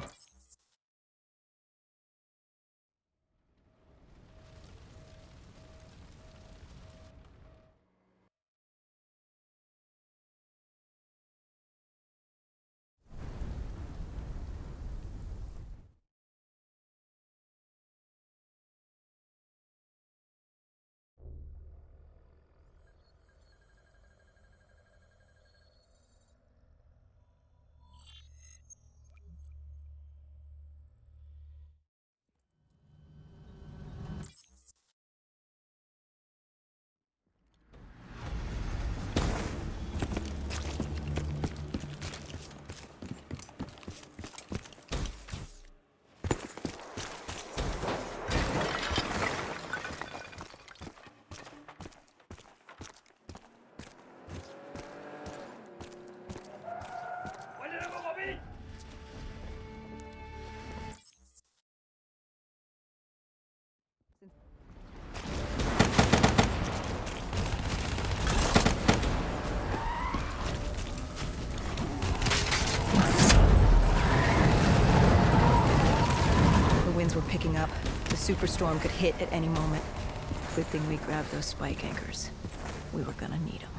Were picking up. The superstorm could hit at any moment. Good thing we grabbed those spike anchors. We were gonna need them.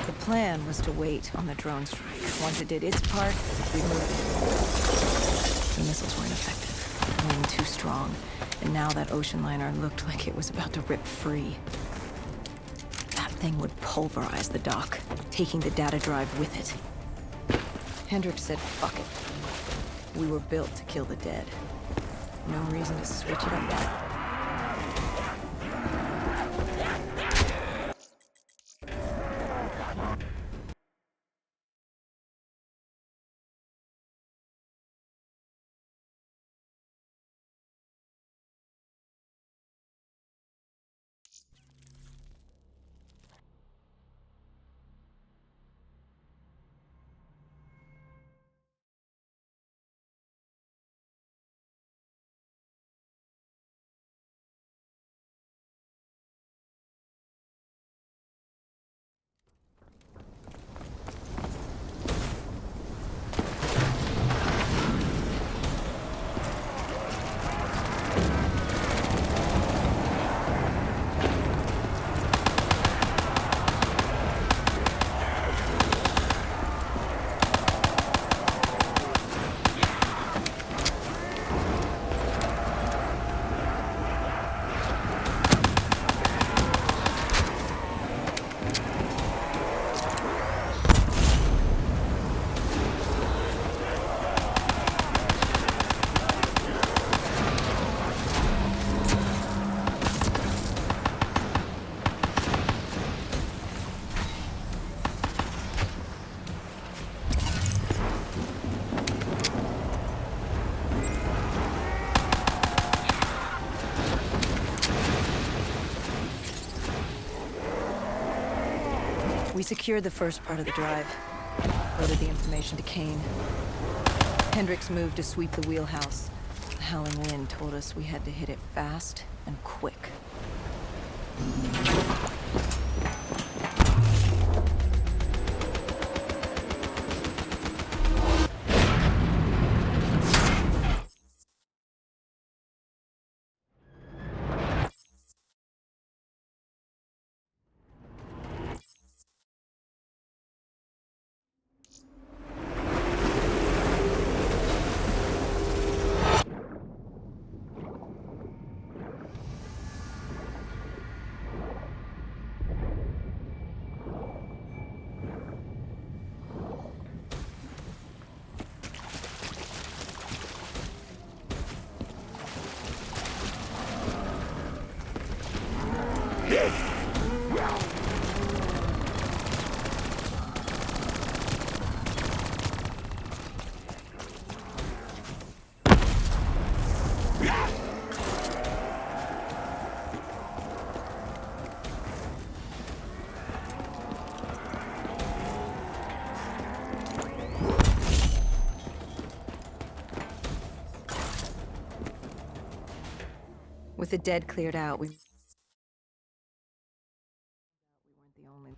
The plan was to wait on the drone strike. Once it did its part, we moved. The missiles weren't effective. Wind too strong. And now that ocean liner looked like it was about to rip free. That thing would pulverize the dock, taking the data drive with it. Hendricks said, fuck it. We were built to kill the dead. No reason to switch it up now. We secured the first part of the drive. Loaded the information to Kane. Hendricks moved to sweep the wheelhouse. The howling wind told us we had to hit it fast and quick. With the dead cleared out, we weren't the only.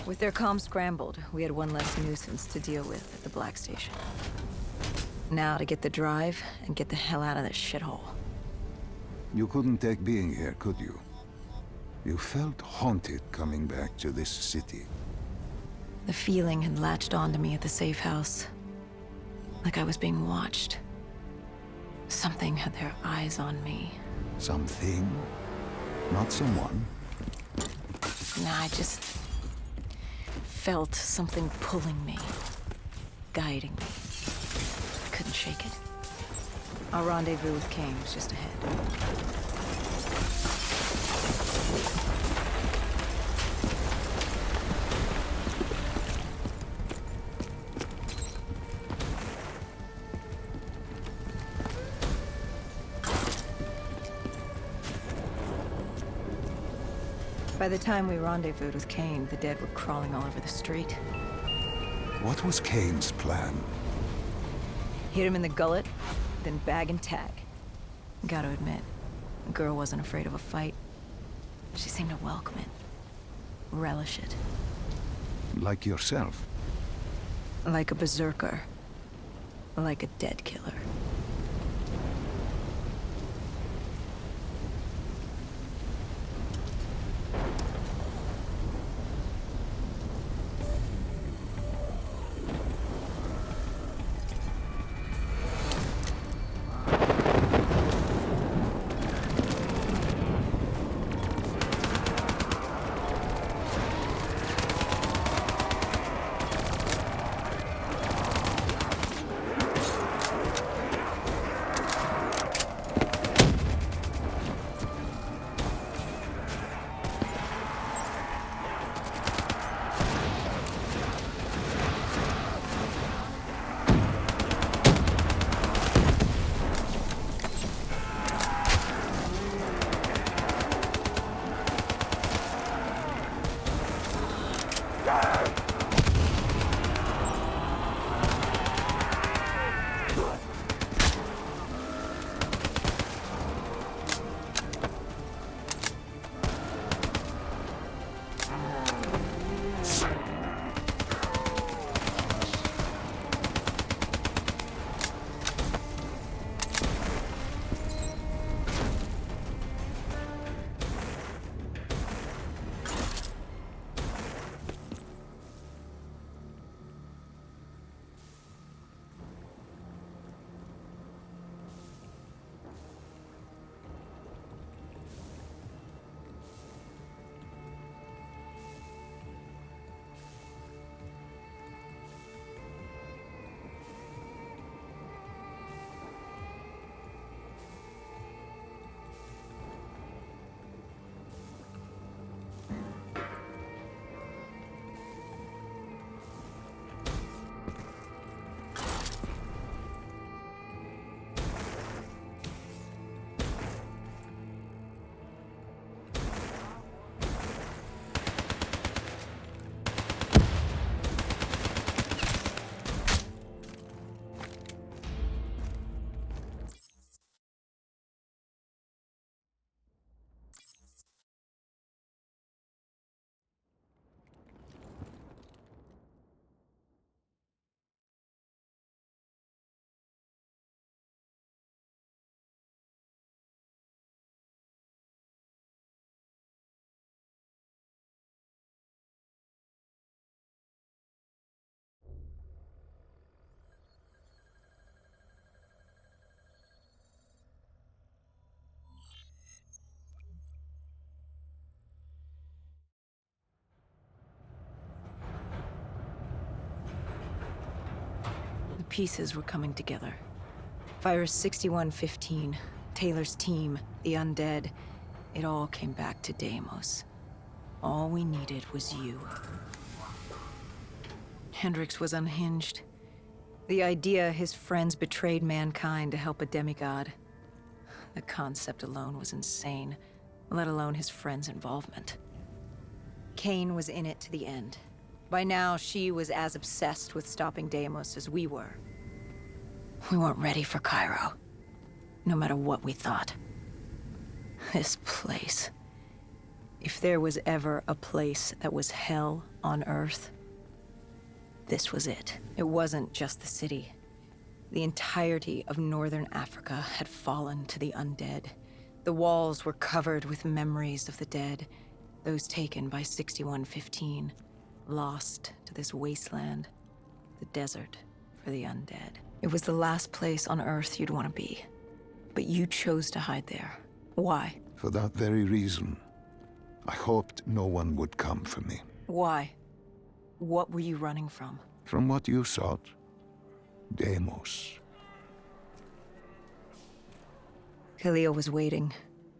With their comms scrambled, we had one less nuisance to deal with at the Black Station. Now to get the drive and get the hell out of this shithole. You couldn't take being here, could you? You felt haunted coming back to this city. The feeling had latched onto me at the safe house. Like I was being watched. Something had their eyes on me. Something? Not someone? Nah, I just felt something pulling me, guiding me. I couldn't shake it. Our rendezvous with Kane was just ahead. By the time we rendezvoused with Kane, the dead were crawling all over the street. What was Kane's plan? Hit him in the gullet, then bag and tag. Gotta admit, the girl wasn't afraid of a fight. She seemed to welcome it, relish it. Like yourself? Like a berserker. Like a dead killer. Pieces were coming together. Virus 6115, Taylor's team, the undead. It all came back to Deimos. All we needed was you. Hendricks was unhinged. The idea his friends betrayed mankind to help a demigod. The concept alone was insane, let alone his friends' involvement. Kane was in it to the end. By now, she was as obsessed with stopping Deimos as we were. We weren't ready for Cairo, no matter what we thought. This place. If there was ever a place that was hell on Earth, this was it. It wasn't just the city. The entirety of northern Africa had fallen to the undead. The walls were covered with memories of the dead, those taken by 6115, lost to this wasteland, the desert for the undead. It was the last place on Earth you'd want to be, but you chose to hide there. Why? For that very reason, I hoped no one would come for me. Why? What were you running from? From what you sought, Deimos. Khalil was waiting.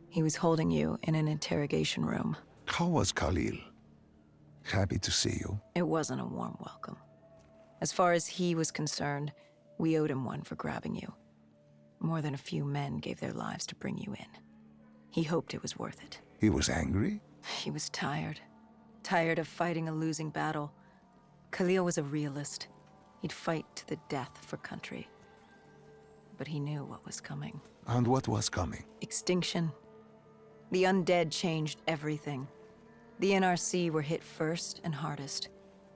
He was holding you in an interrogation room. How was Khalil? Happy to see you. It wasn't a warm welcome. As far as he was concerned, we owed him one for grabbing you. More than a few men gave their lives to bring you in. He hoped it was worth it. He was angry? He was tired. Tired of fighting a losing battle. Khalil was a realist. He'd fight to the death for country. But he knew what was coming. And what was coming? Extinction. The undead changed everything. The NRC were hit first and hardest.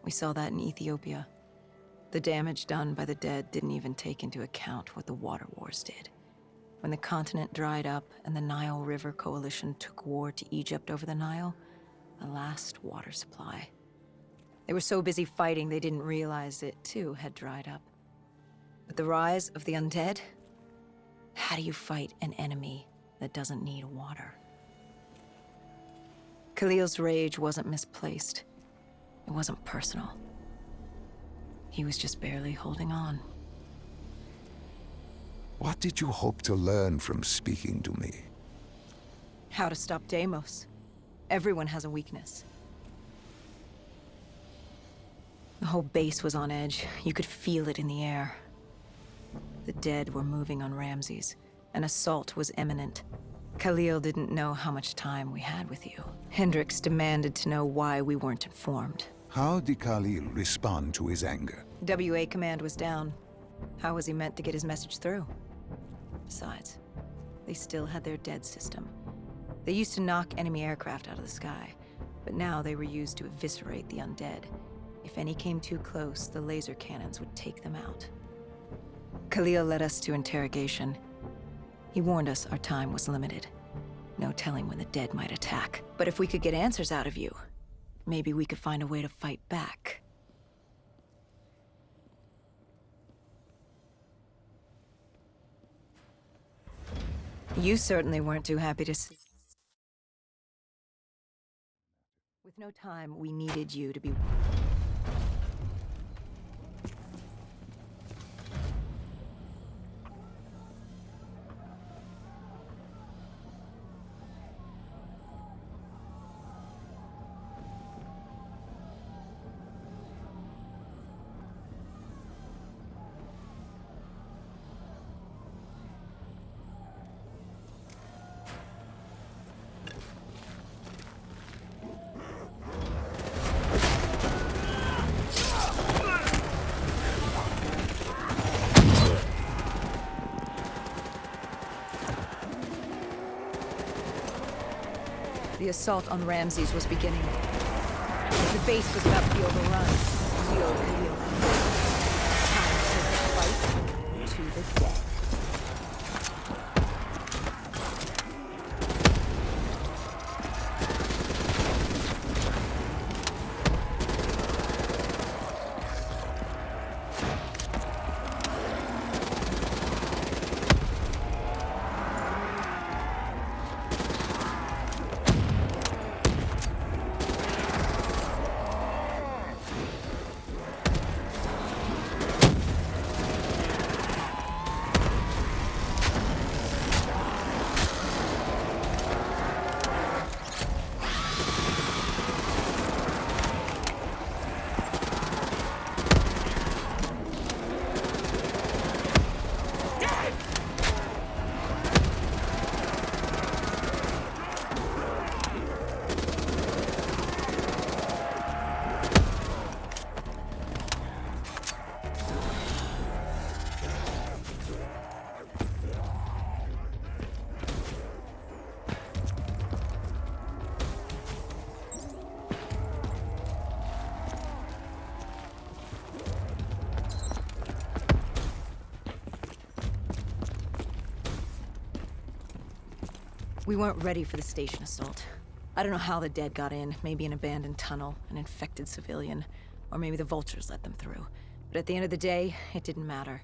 We saw that in Ethiopia. The damage done by the dead didn't even take into account what the water wars did. When the continent dried up and the Nile River Coalition took war to Egypt over the Nile, the last water supply. They were so busy fighting they didn't realize it, too, had dried up. But the rise of the undead? How do you fight an enemy that doesn't need water? Khalil's rage wasn't misplaced. It wasn't personal. He was just barely holding on. What did you hope to learn from speaking to me? How to stop Deimos. Everyone has a weakness. The whole base was on edge. You could feel it in the air. The dead were moving on Ramses. An assault was imminent. Khalil didn't know how much time we had with you. Hendricks demanded to know why we weren't informed. How did Khalil respond to his anger? WA command was down. How was he meant to get his message through? Besides, they still had their dead system. They used to knock enemy aircraft out of the sky, but now they were used to eviscerate the undead. If any came too close, the laser cannons would take them out. Khalil led us to interrogation. He warned us our time was limited. No telling when the dead might attack. But if we could get answers out of you, maybe we could find a way to fight back. You certainly weren't too happy to see. With no time, we needed you to be... The assault on Ramses was beginning. The base was about to be overrun. We owed Khalil. Time to fight to the death. We weren't ready for the station assault. I don't know how the dead got in, maybe an abandoned tunnel, an infected civilian, or maybe the vultures let them through. But at the end of the day, it didn't matter.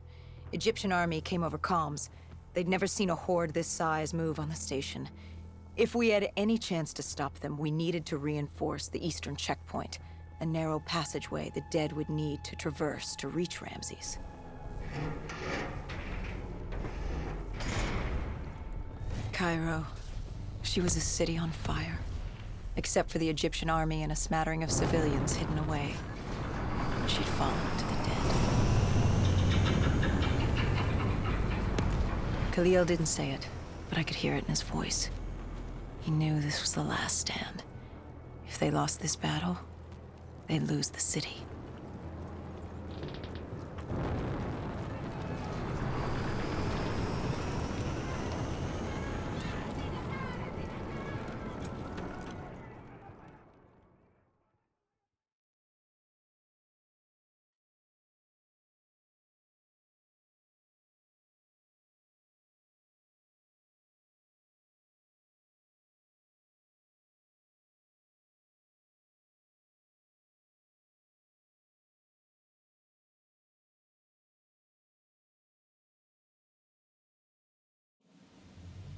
Egyptian army came over comms. They'd never seen a horde this size move on the station. If we had any chance to stop them, we needed to reinforce the eastern checkpoint, a narrow passageway the dead would need to traverse to reach Ramses. Cairo. She was a city on fire. Except for the Egyptian army and a smattering of civilians hidden away. She'd fallen to the dead. Khalil didn't say it, but I could hear it in his voice. He knew this was the last stand. If they lost this battle, they'd lose the city.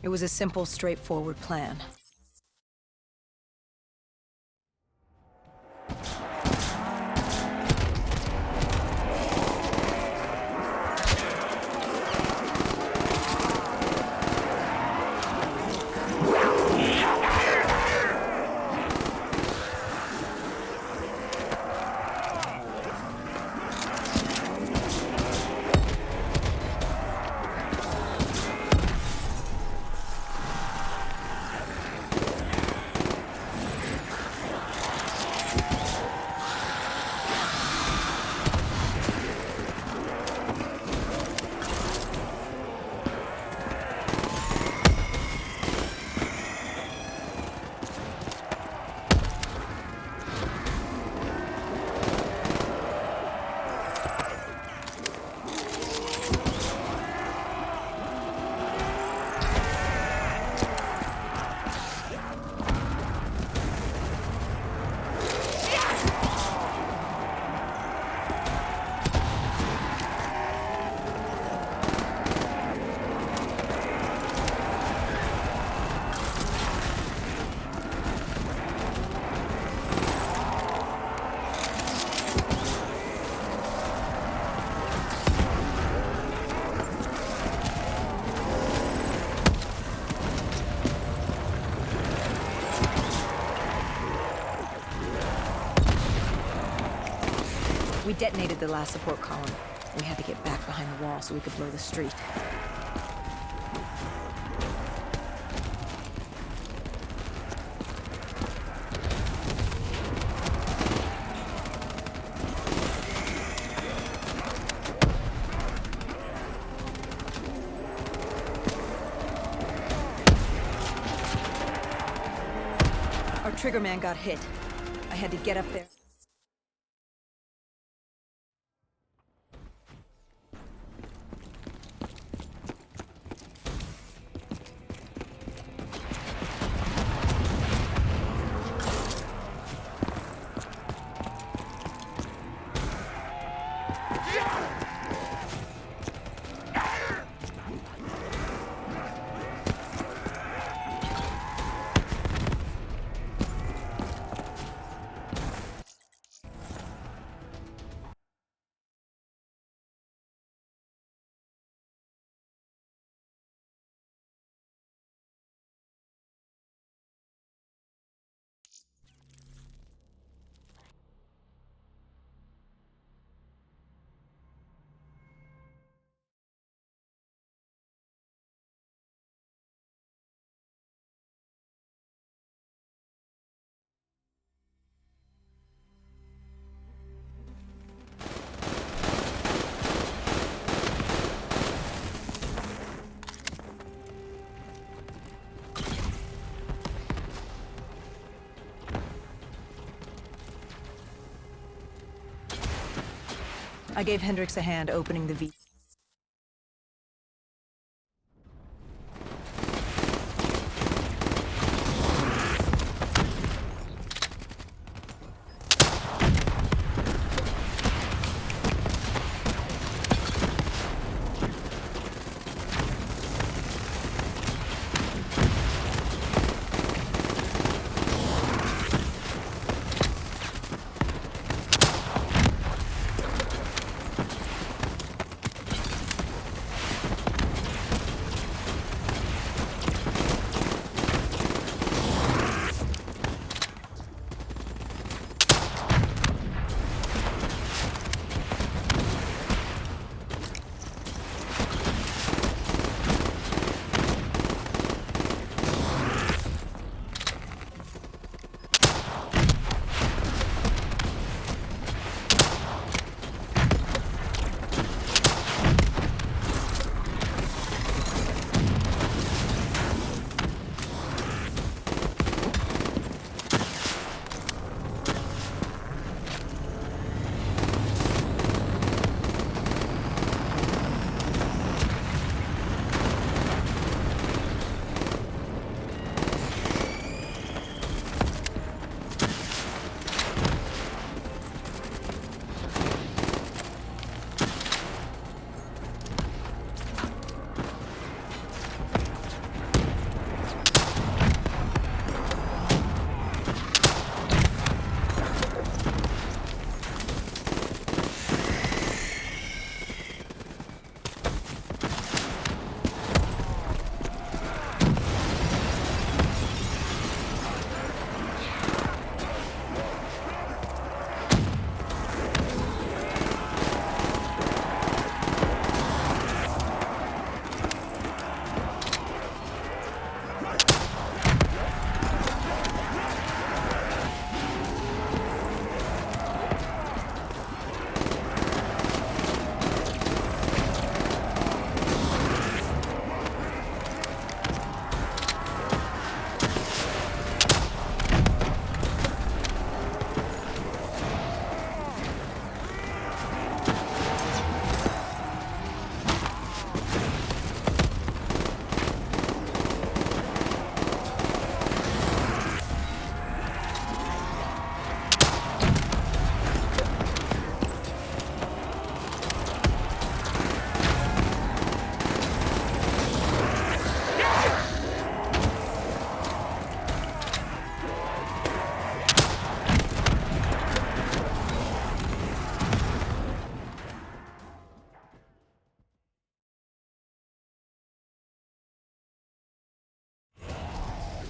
It was a simple, straightforward plan. We detonated the last support column. We had to get back behind the wall so we could blow the street. Our triggerman got hit. I had to get up there. I gave Hendricks a hand opening the V.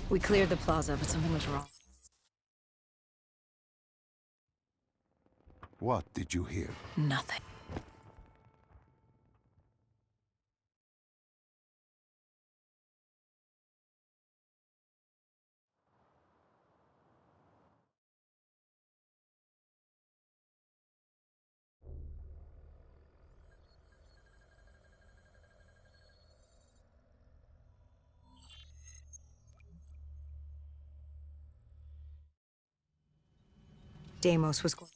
We cleared the plaza, but something was wrong. What did you hear? Nothing. Deimos was going.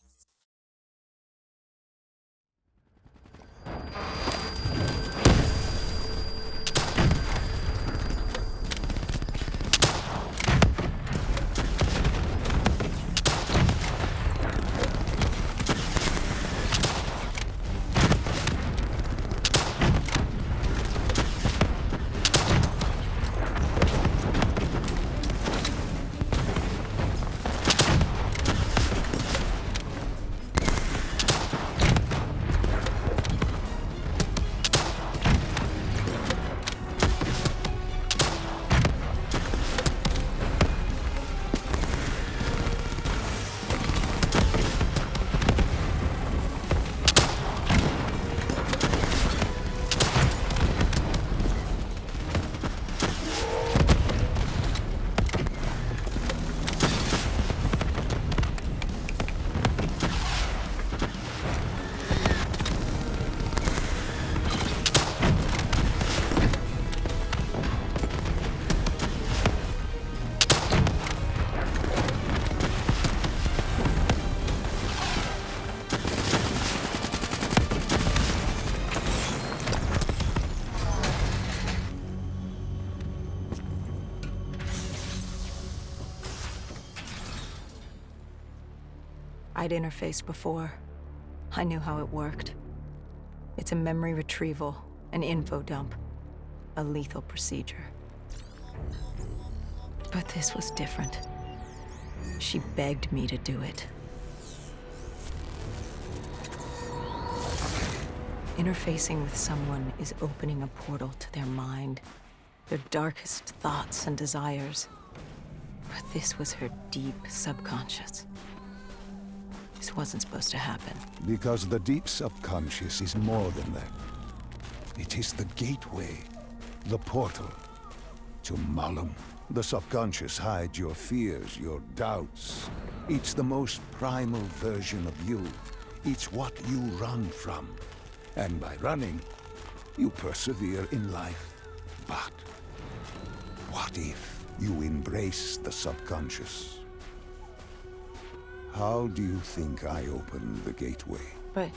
I'd interfaced before. I knew how it worked. It's a memory retrieval, an info dump, a lethal procedure. But this was different. She begged me to do it. Interfacing with someone is opening a portal to their mind, their darkest thoughts and desires. But this was her deep subconscious. This wasn't supposed to happen. Because the deep subconscious is more than that. It is the gateway, the portal to Malum. The subconscious hides your fears, your doubts. It's the most primal version of you. It's what you run from. And by running, you persevere in life. But what if you embrace the subconscious? How do you think I opened the gateway? But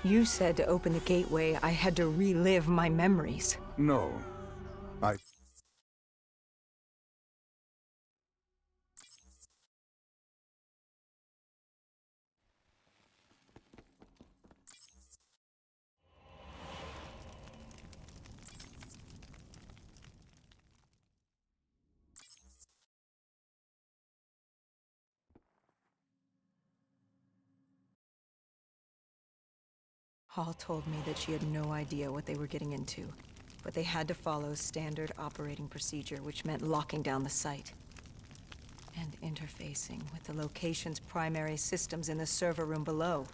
you said to open the gateway, I had to relive my memories. No. Hall told me that she had no idea what they were getting into, but they had to follow standard operating procedure, which meant locking down the site and interfacing with the location's primary systems in the server room below.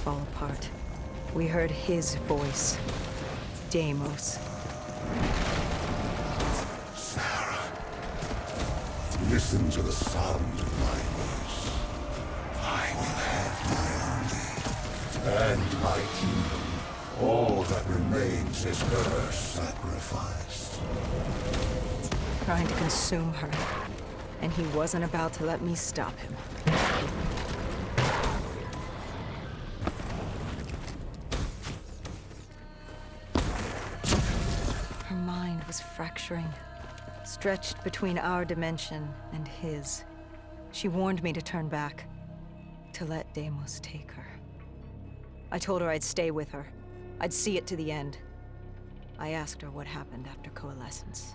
fall apart. We heard his voice. Deimos. Sarah, listen to the sound of my voice. I will have my army and my kingdom. All that remains is her sacrifice. Trying to consume her. And he wasn't about to let me stop him. Her mind was fracturing, stretched between our dimension and his. She warned me to turn back, to let Deimos take her. I told her I'd stay with her. I'd see it to the end. I asked her what happened after coalescence.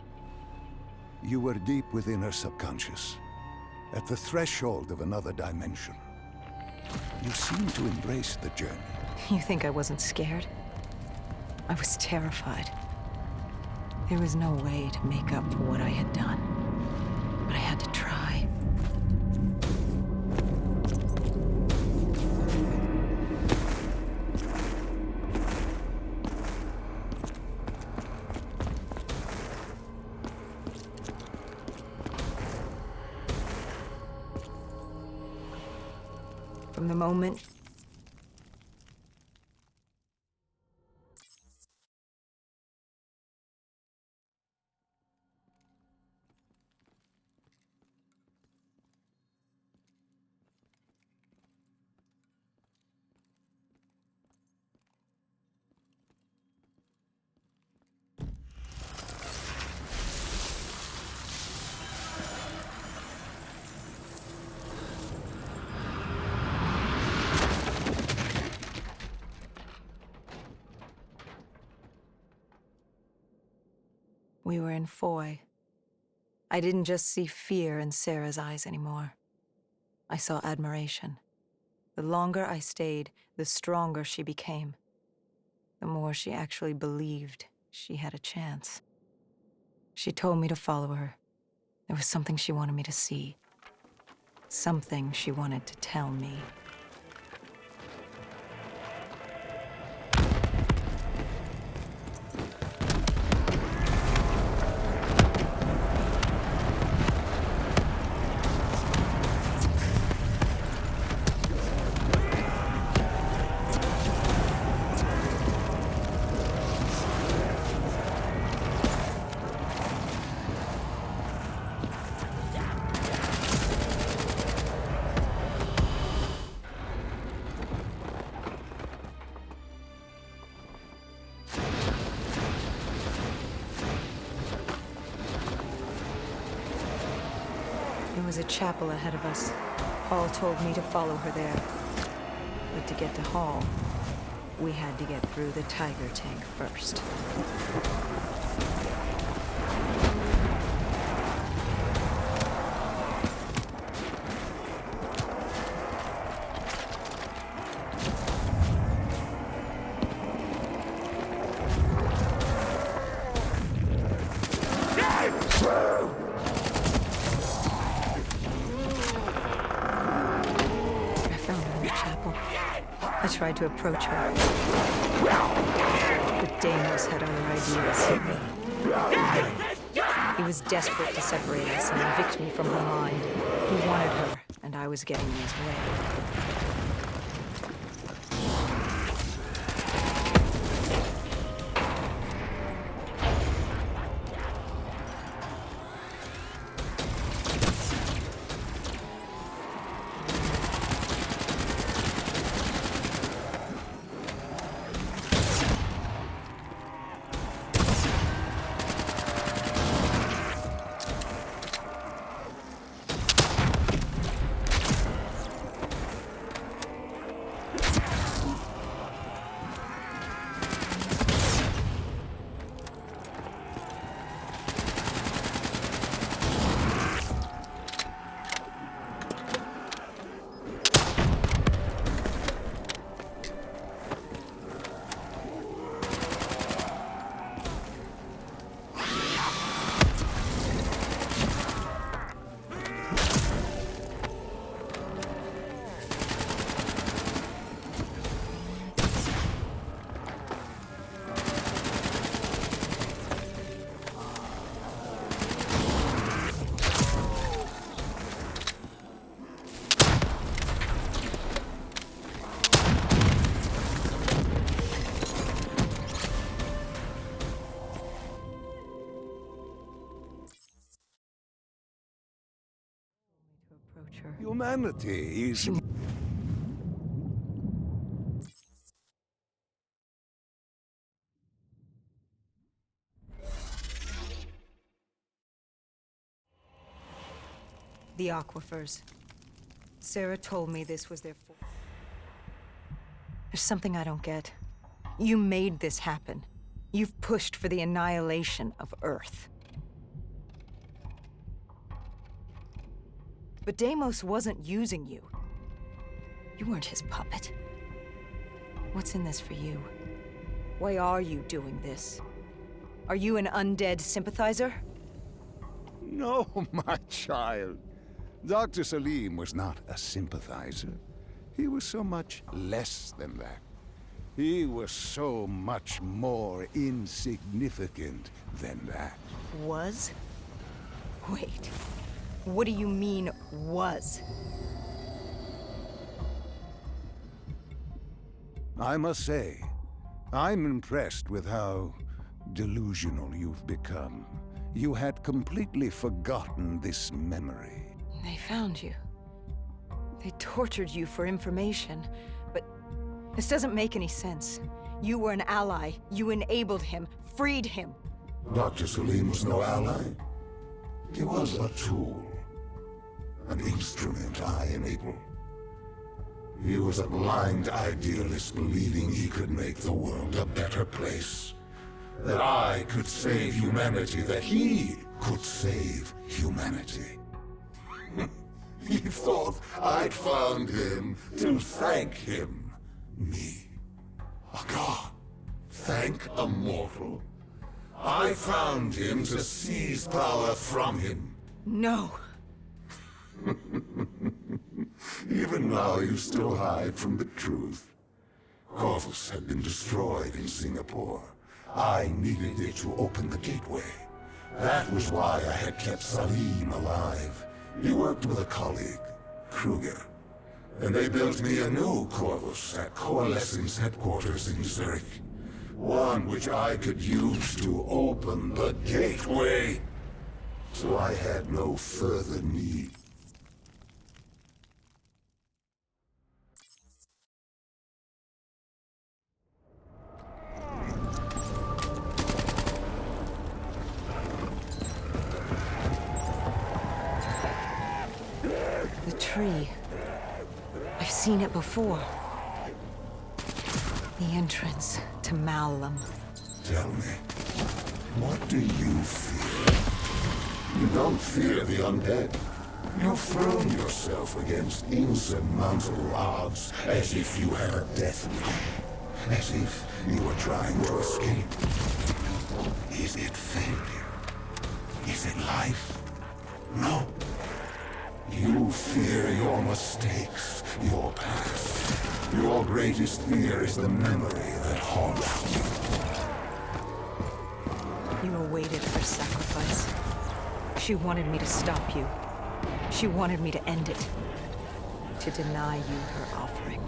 You were deep within her subconscious, at the threshold of another dimension. You seemed to embrace the journey. You think I wasn't scared? I was terrified. There was no way to make up for what I had done. But I had to try. From the moment we were in Foy, I didn't just see fear in Sarah's eyes anymore. I saw admiration. The longer I stayed, the stronger she became. The more she actually believed she had a chance. She told me to follow her. There was something she wanted me to see. Something she wanted to tell me. There was a chapel ahead of us. Hall told me to follow her there. But to get to Hall, we had to get through the Tiger tank first. I tried to approach her, but Deimos had other ideas. He was desperate to separate us and evict me from her mind. He wanted her, and I was getting in his way. Sure. Humanity is... The aquifers. Sarah told me this was their fault. There's something I don't get. You made this happen. You've pushed for the annihilation of Earth. But Deimos wasn't using you. You weren't his puppet. What's in this for you? Why are you doing this? Are you an undead sympathizer? No, my child. Dr. Salim was not a sympathizer. He was so much less than that. He was so much more insignificant than that. Was? Wait. What do you mean, was? I must say, I'm impressed with how delusional you've become. You had completely forgotten this memory. They found you. They tortured you for information, but this doesn't make any sense. You were an ally. You enabled him, freed him. Dr. Salim was no ally. He was a tool. An instrument I enabled. He was a blind idealist believing he could make the world a better place. That I could save humanity, that he could save humanity. He thought I'd found him to thank him. Me. A god. Thank a mortal. I found him to seize power from him. No. Even now you still hide from the truth. Corvus had been destroyed in Singapore. I needed it to open the gateway. That was why I had kept Salim alive. He worked with a colleague, Kruger. And they built me a new Corvus at Coalescence headquarters in Zurich. One which I could use to open the gateway. So I had no further need. The tree. I've seen it before. The entrance to Malum. Tell me, what do you fear? You don't fear the undead. You've thrown yourself against insurmountable odds, as if you had a death wish. As if you were trying to escape. Is it failure? Is it life? No. You fear your mistakes, your past. Your greatest fear is the memory that haunts you. You awaited her sacrifice. She wanted me to stop you. She wanted me to end it. To deny you her offering.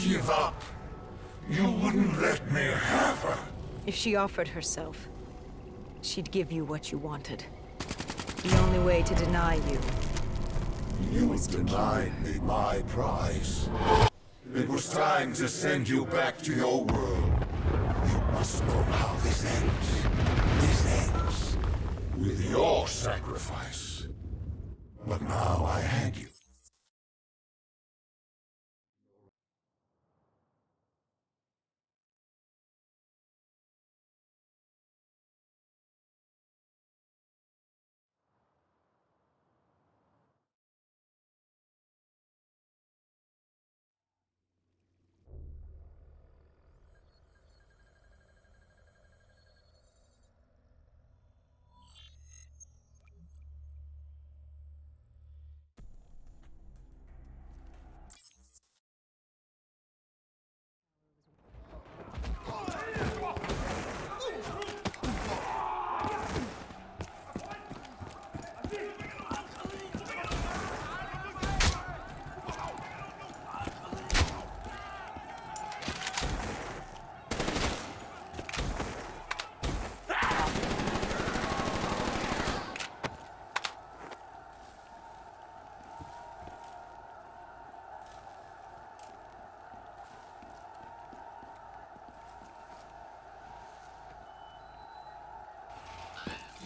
Give up. You wouldn't let me have her. If she offered herself, she'd give you what you wanted. The only way to deny you. You denied me my prize. It was time to send you back to your world. You must know how this ends. This ends with your sacrifice. But now I hand you.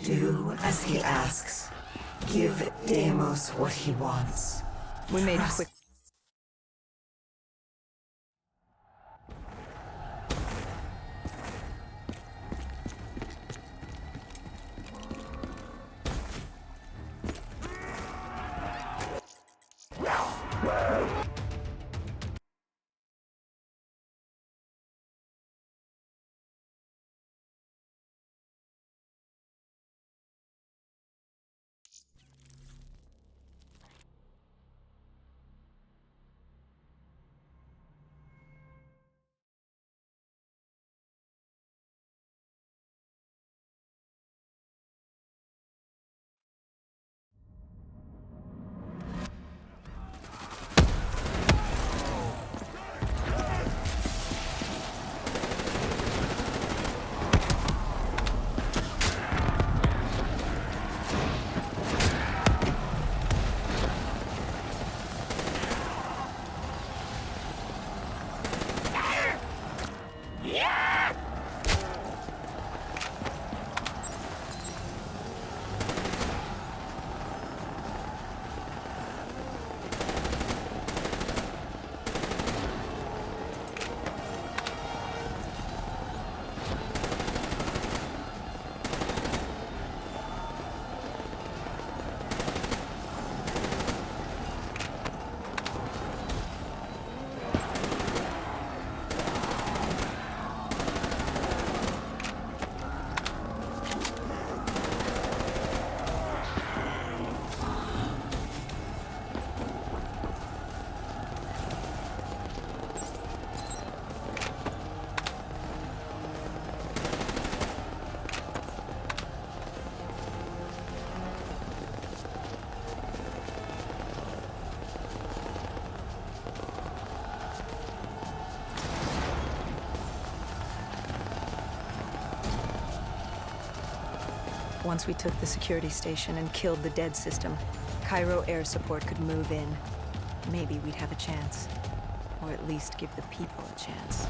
Do as he asks. Give Deimos what he wants. We made Trust- quick. Once we took the security station and killed the dead system, Cairo air support could move in. Maybe we'd have a chance. Or at least give the people a chance.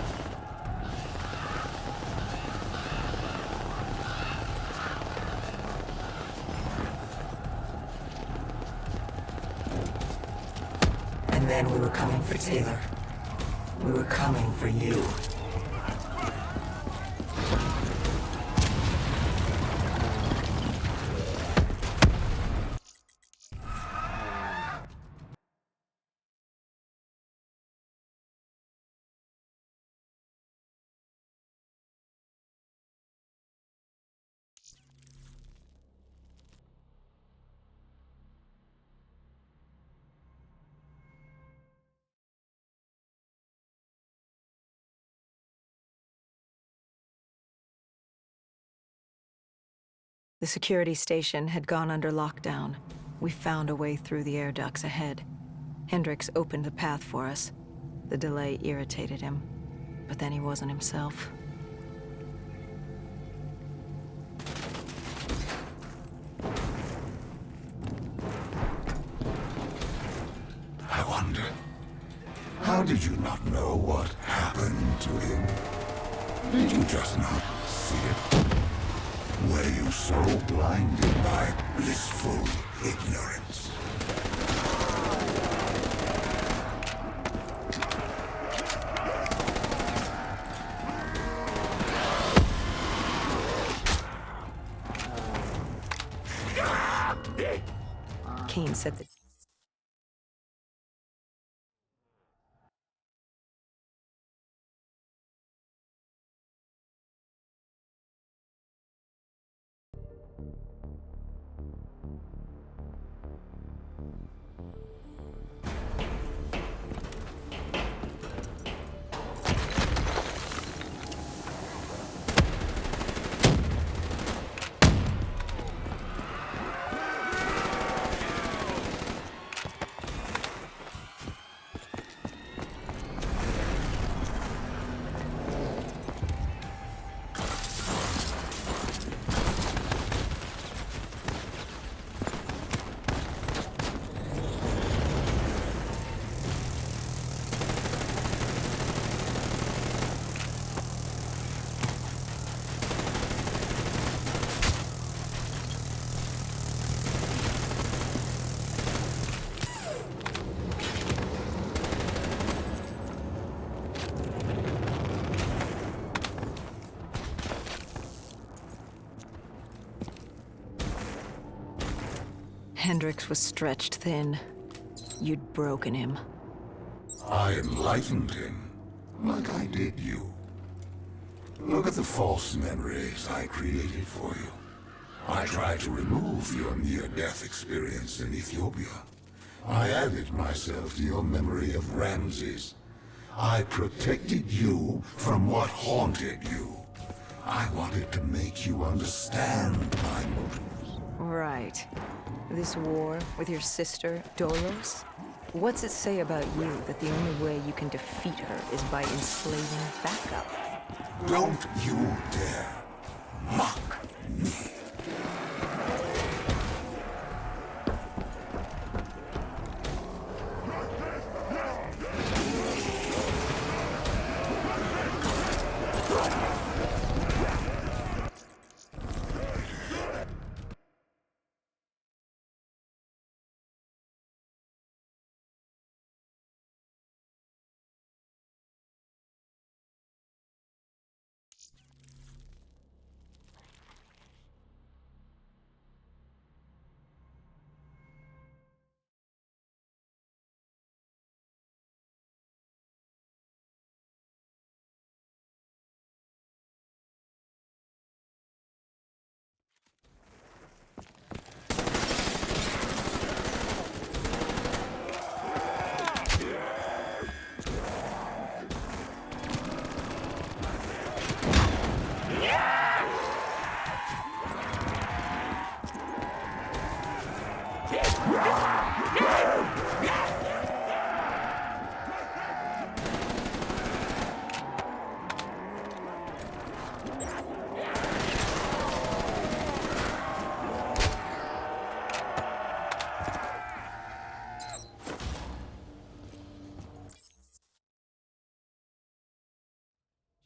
And then we were coming for Taylor. We were coming for you. The security station had gone under lockdown. We found a way through the air ducts ahead. Hendricks opened the path for us. The delay irritated him, but then he wasn't himself. I wonder, how did you not know what happened to him? Did you just not see it? Were you so blinded by blissful ignorance? Kane said that Hendricks was stretched thin. You'd broken him. I enlightened him, like I did you. Look at the false memories I created for you. I tried to remove your near-death experience in Ethiopia. I added myself to your memory of Ramses. I protected you from what haunted you. I wanted to make you understand my motives. Right. This war with your sister, Dolos? What's it say about you that the only way you can defeat her is by enslaving backup? Don't you dare mock me.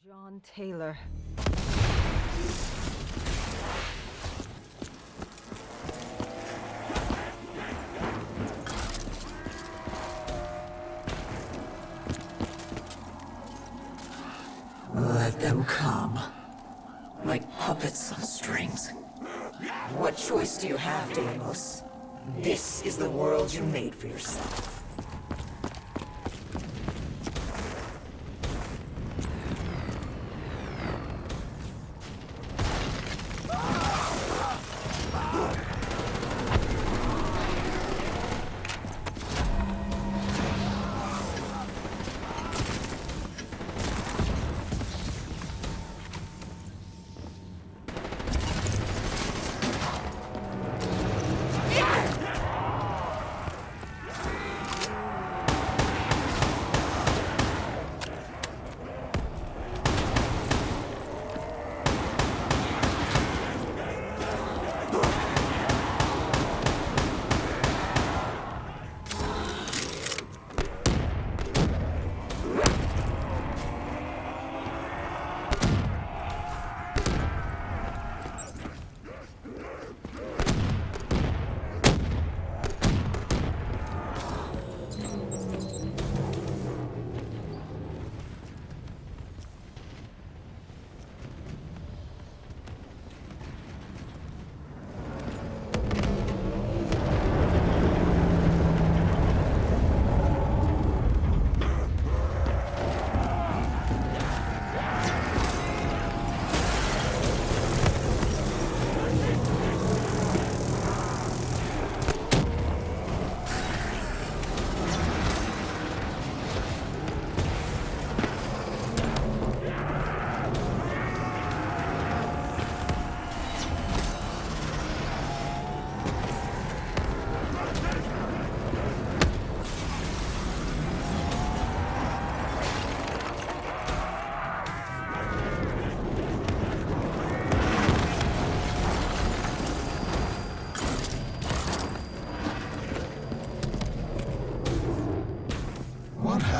John Taylor. Let them come. Like puppets on strings. What choice do you have, Deimos? This is the world you made for yourself.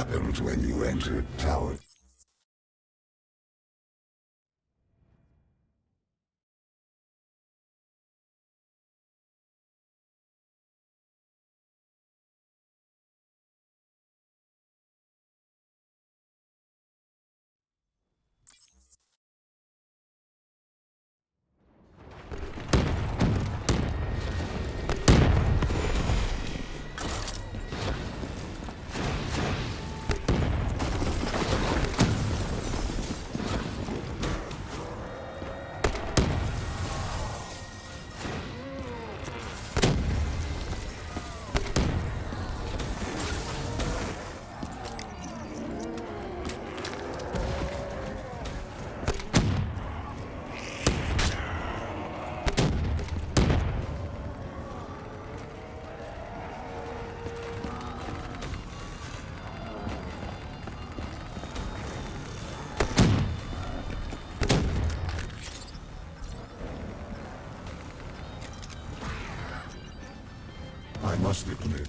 happened when you entered Tower? I must admit,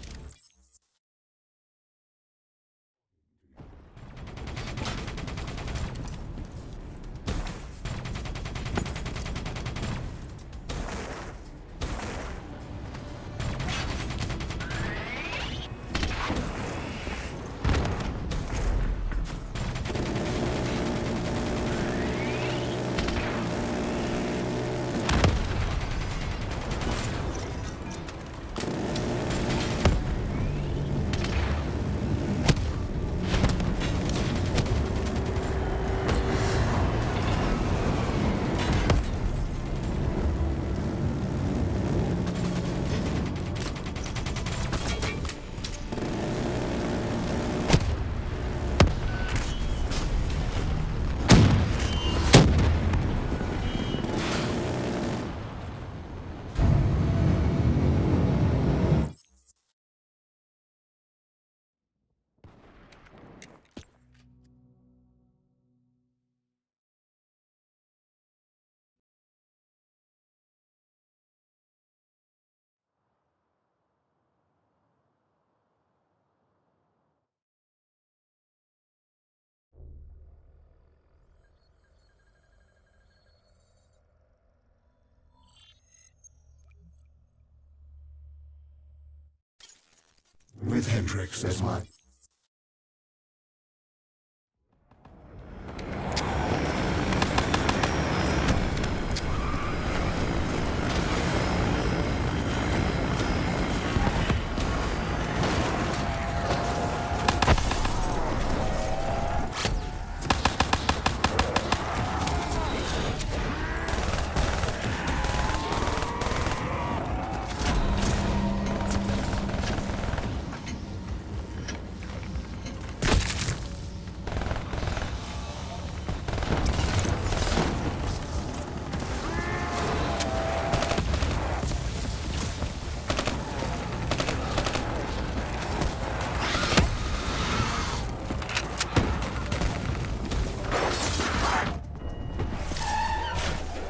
with Hendrix as my...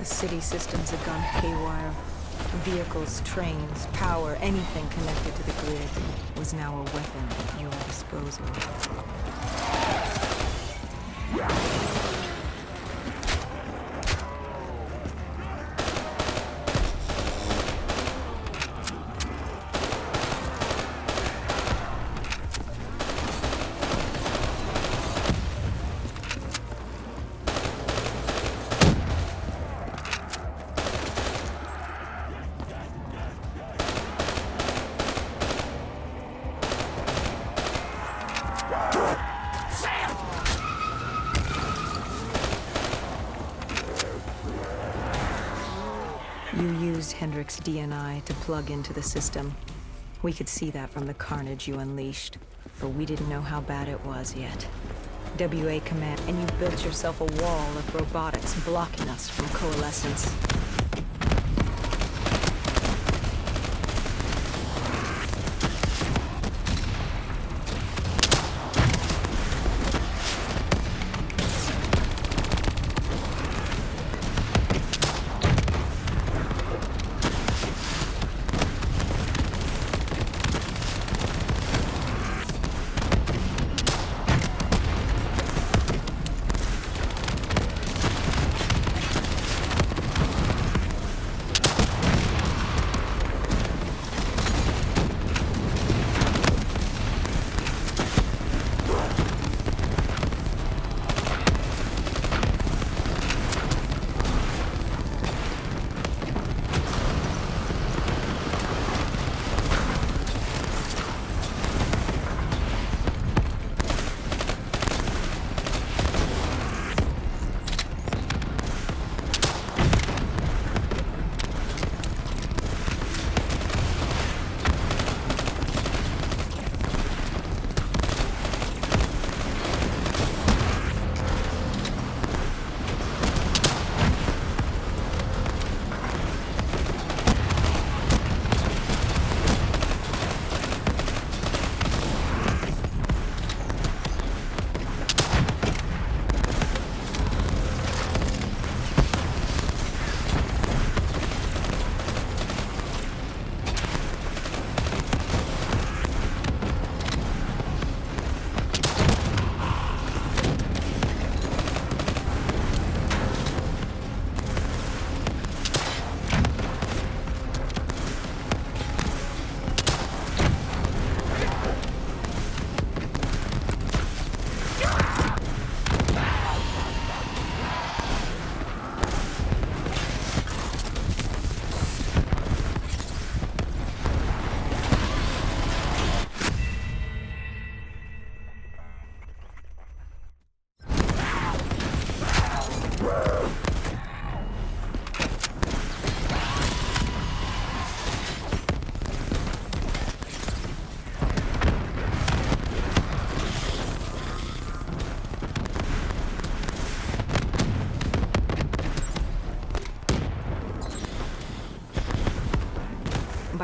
City systems had gone haywire. Vehicles, trains, power, anything connected to the grid was now a weapon at your disposal. You used Hendrix' DNI to plug into the system. We could see that from the carnage you unleashed, but we didn't know how bad it was yet. WA command, and you built yourself a wall of robotics blocking us from coalescence.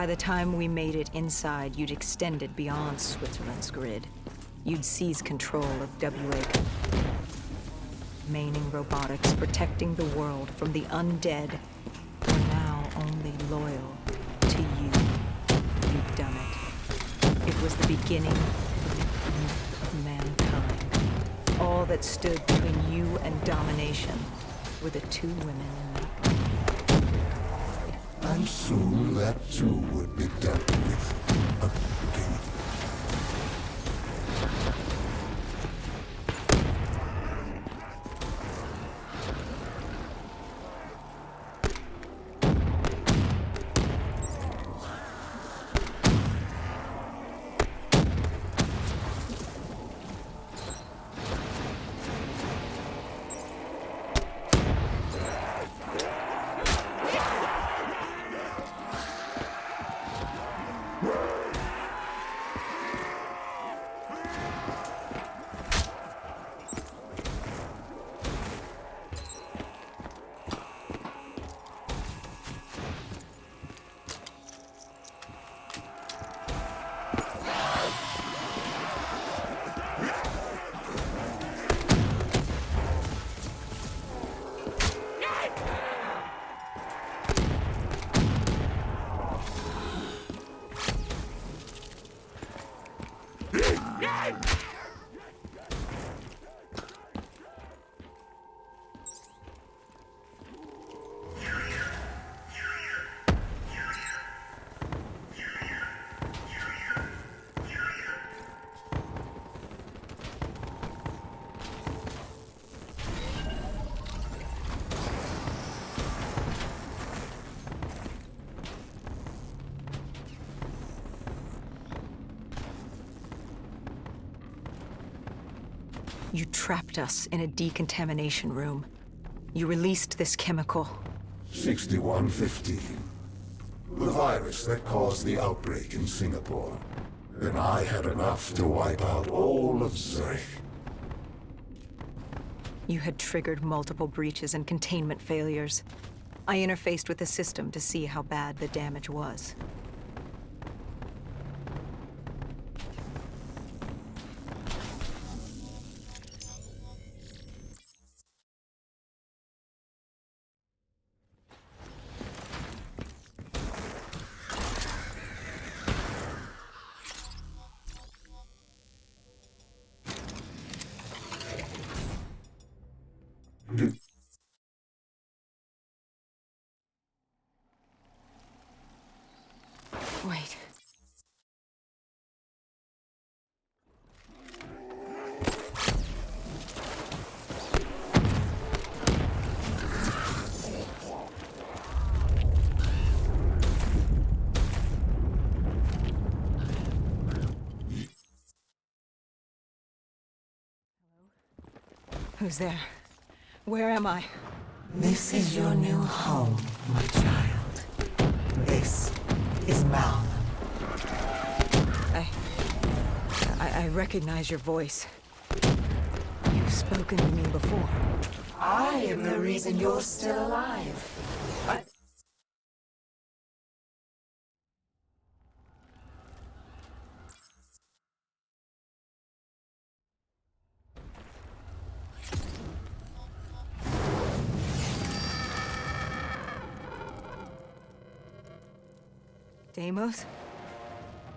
By the time we made it inside, you'd extended beyond Switzerland's grid. You'd seized control of WA, maintaining robotics, protecting the world from the undead, who are now only loyal to you. You've done it. It was the beginning of mankind. All that stood between you and domination were the two women in that room. And soon that too would be dealt with again. You trapped us in a decontamination room. You released this chemical. 6115. The virus that caused the outbreak in Singapore. And I had enough to wipe out all of Zurich. You had triggered multiple breaches and containment failures. I interfaced with the system to see how bad the damage was. Wait. Who's there? Where am I? This is your new home, my child. This is Malum. I recognize your voice. You've spoken to me before. I am the reason you're still alive. Deimos?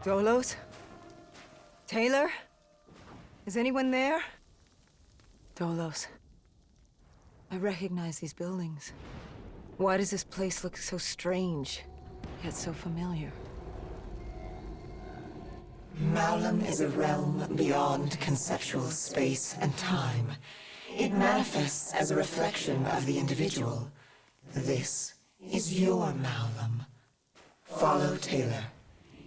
Dolos? Taylor? Is anyone there? Dolos. I recognize these buildings. Why does this place look so strange, yet so familiar? Malum is a realm beyond conceptual space and time. It manifests as a reflection of the individual. This is your Malum. Follow Taylor.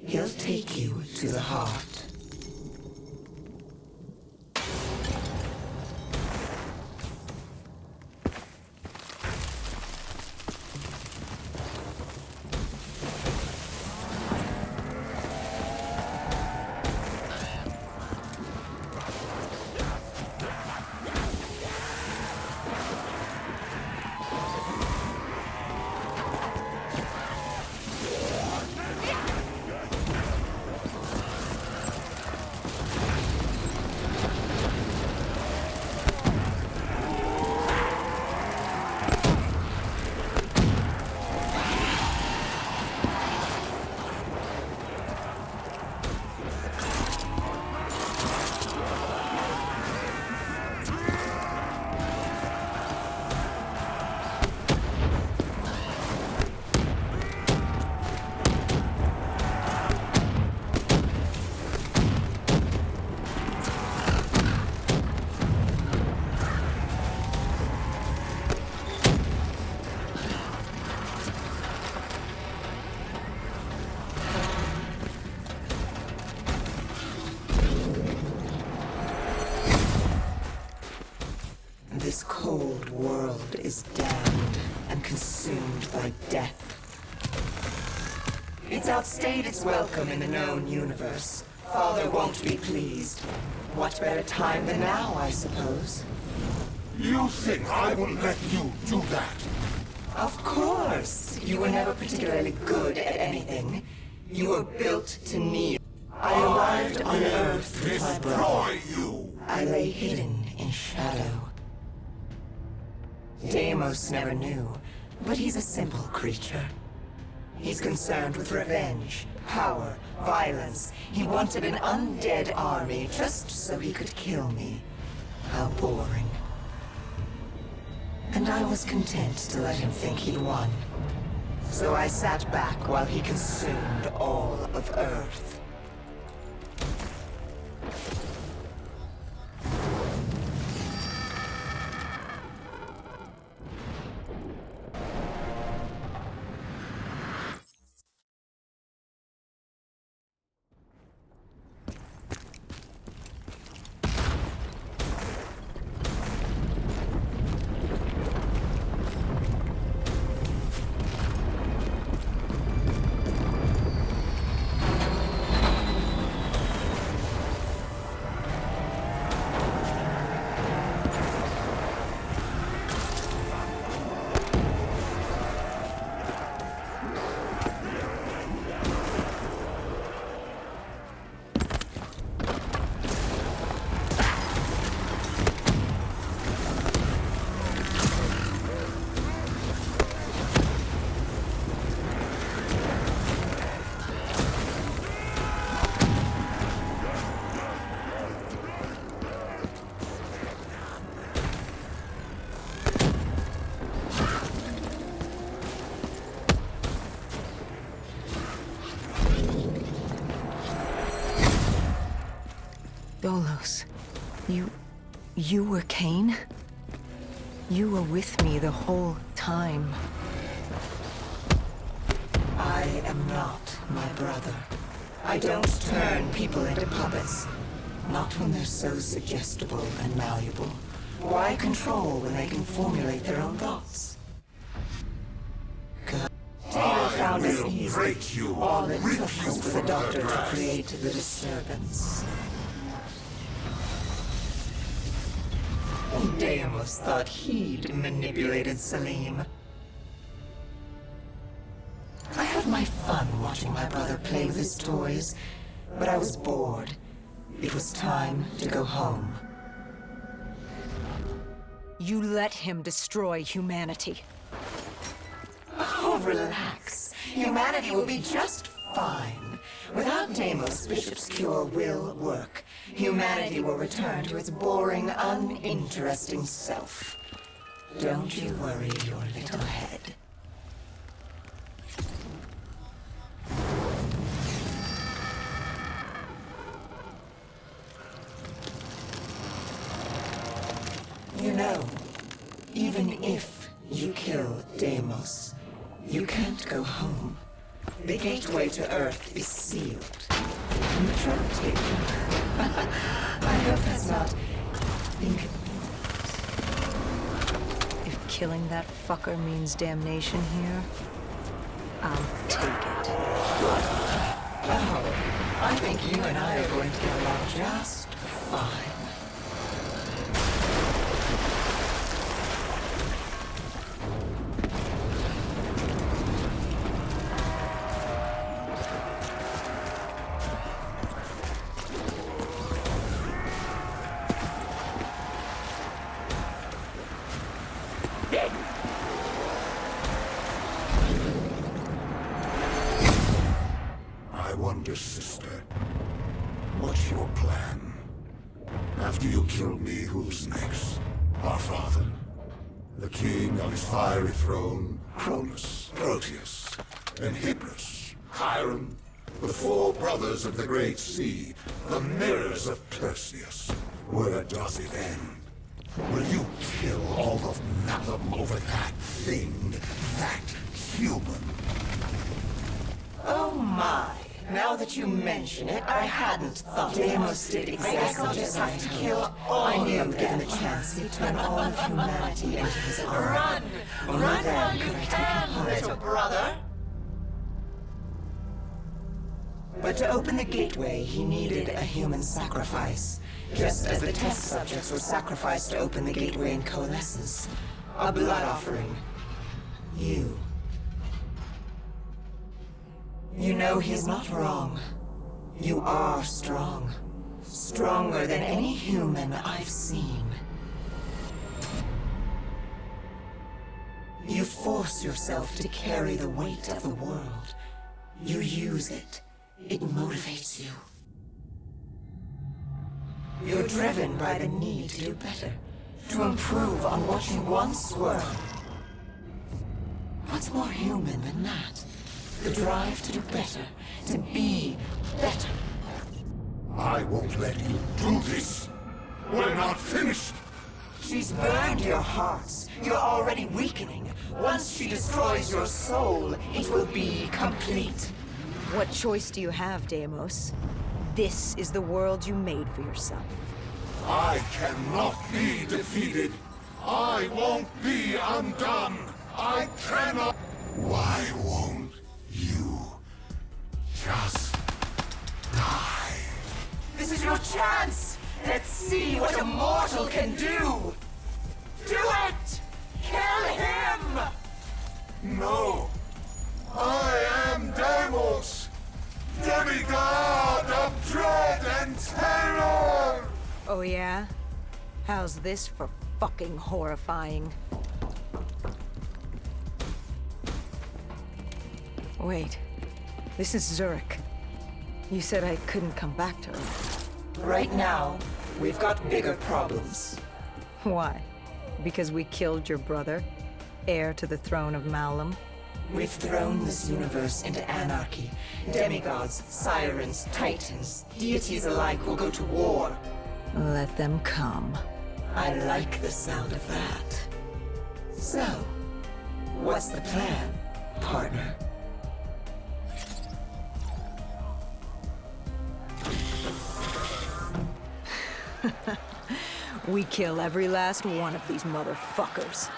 He'll take you to the heart. world is damned and consumed by death. It's outstayed its welcome in the known universe. Father won't be pleased. What better time than now, I suppose? You think I will let you do that? Of course. You were never particularly good at anything. You were built to kneel. I arrived on Earth with my brother. Destroy you! I lay hidden in shadow. Deimos never knew, but he's a simple creature. He's concerned with revenge, power, violence. He wanted an undead army just so he could kill me. How boring. And I was content to let him think he'd won. So I sat back while he consumed all of Earth. Dolos, you were Cain? You were with me the whole time. I am not my brother. I don't turn people into puppets. Not when they're so suggestible and malleable. Why control when they can formulate their own thoughts? Taylor found us easy. Break you, All it rip took you was for the from doctor to grass. create the disturbance. Deimos thought he'd manipulated Salim. I had my fun watching my brother play with his toys, but I was bored. It was time to go home. You let him destroy humanity. Oh, relax. Humanity will be just fine. Without Deimos, Bishop's cure will work. Humanity will return to its boring, uninteresting self. Don't you worry your little head. You know, even if you kill Deimos, you can't go home. The gateway to Earth is sealed. You trapped it. I hope that's not If killing that fucker means damnation here, I'll take it. Oh, I think you and I are going to get along just fine. I wonder, sister, what's your plan? After you kill me, who's next? Our father? The king on his fiery throne? Cronus, Proteus, and Hybris, Chiron? The four brothers of the Great Sea, the mirrors of Perseus. Where does it end? Will you kill all of them over that thing, that human? Oh my! Now that you mention it, I hadn't thought. Deimos did exactly I'll just have to kill all I knew given the chance he'd turn all of humanity into his army. Run! Only run while you can, little brother! But to open the gateway, he needed a human sacrifice. Just as the test subjects were sacrificed to open the gateway in Coalescence. A blood offering. You. You know he's not wrong. You are strong. Stronger than any human I've seen. You force yourself to carry the weight of the world. You use it. It motivates you. You're driven by the need to do better. To improve on what you once were. What's more human than that? The drive to do better. To be better. I won't let you do this. We're not finished. She's burned your hearts. You're already weakening. Once she destroys your soul, it will be complete. What choice do you have, Deimos? This is the world you made for yourself. I cannot be defeated. I won't be undone. I cannot. Why won't you just die? This is your chance! Let's see what a mortal can do! Do it! Kill him! No. I am Deimos, demigod of dread and terror! Oh yeah? How's this for fucking horrifying? Wait. This is Zurich. You said I couldn't come back to Earth. Right now, we've got bigger problems. Why? Because we killed your brother? Heir to the throne of Malum? We've thrown this universe into anarchy. Demigods, sirens, titans, deities alike will go to war. Let them come. I like the sound of that. So, what's the plan, partner? We kill every last one of these motherfuckers.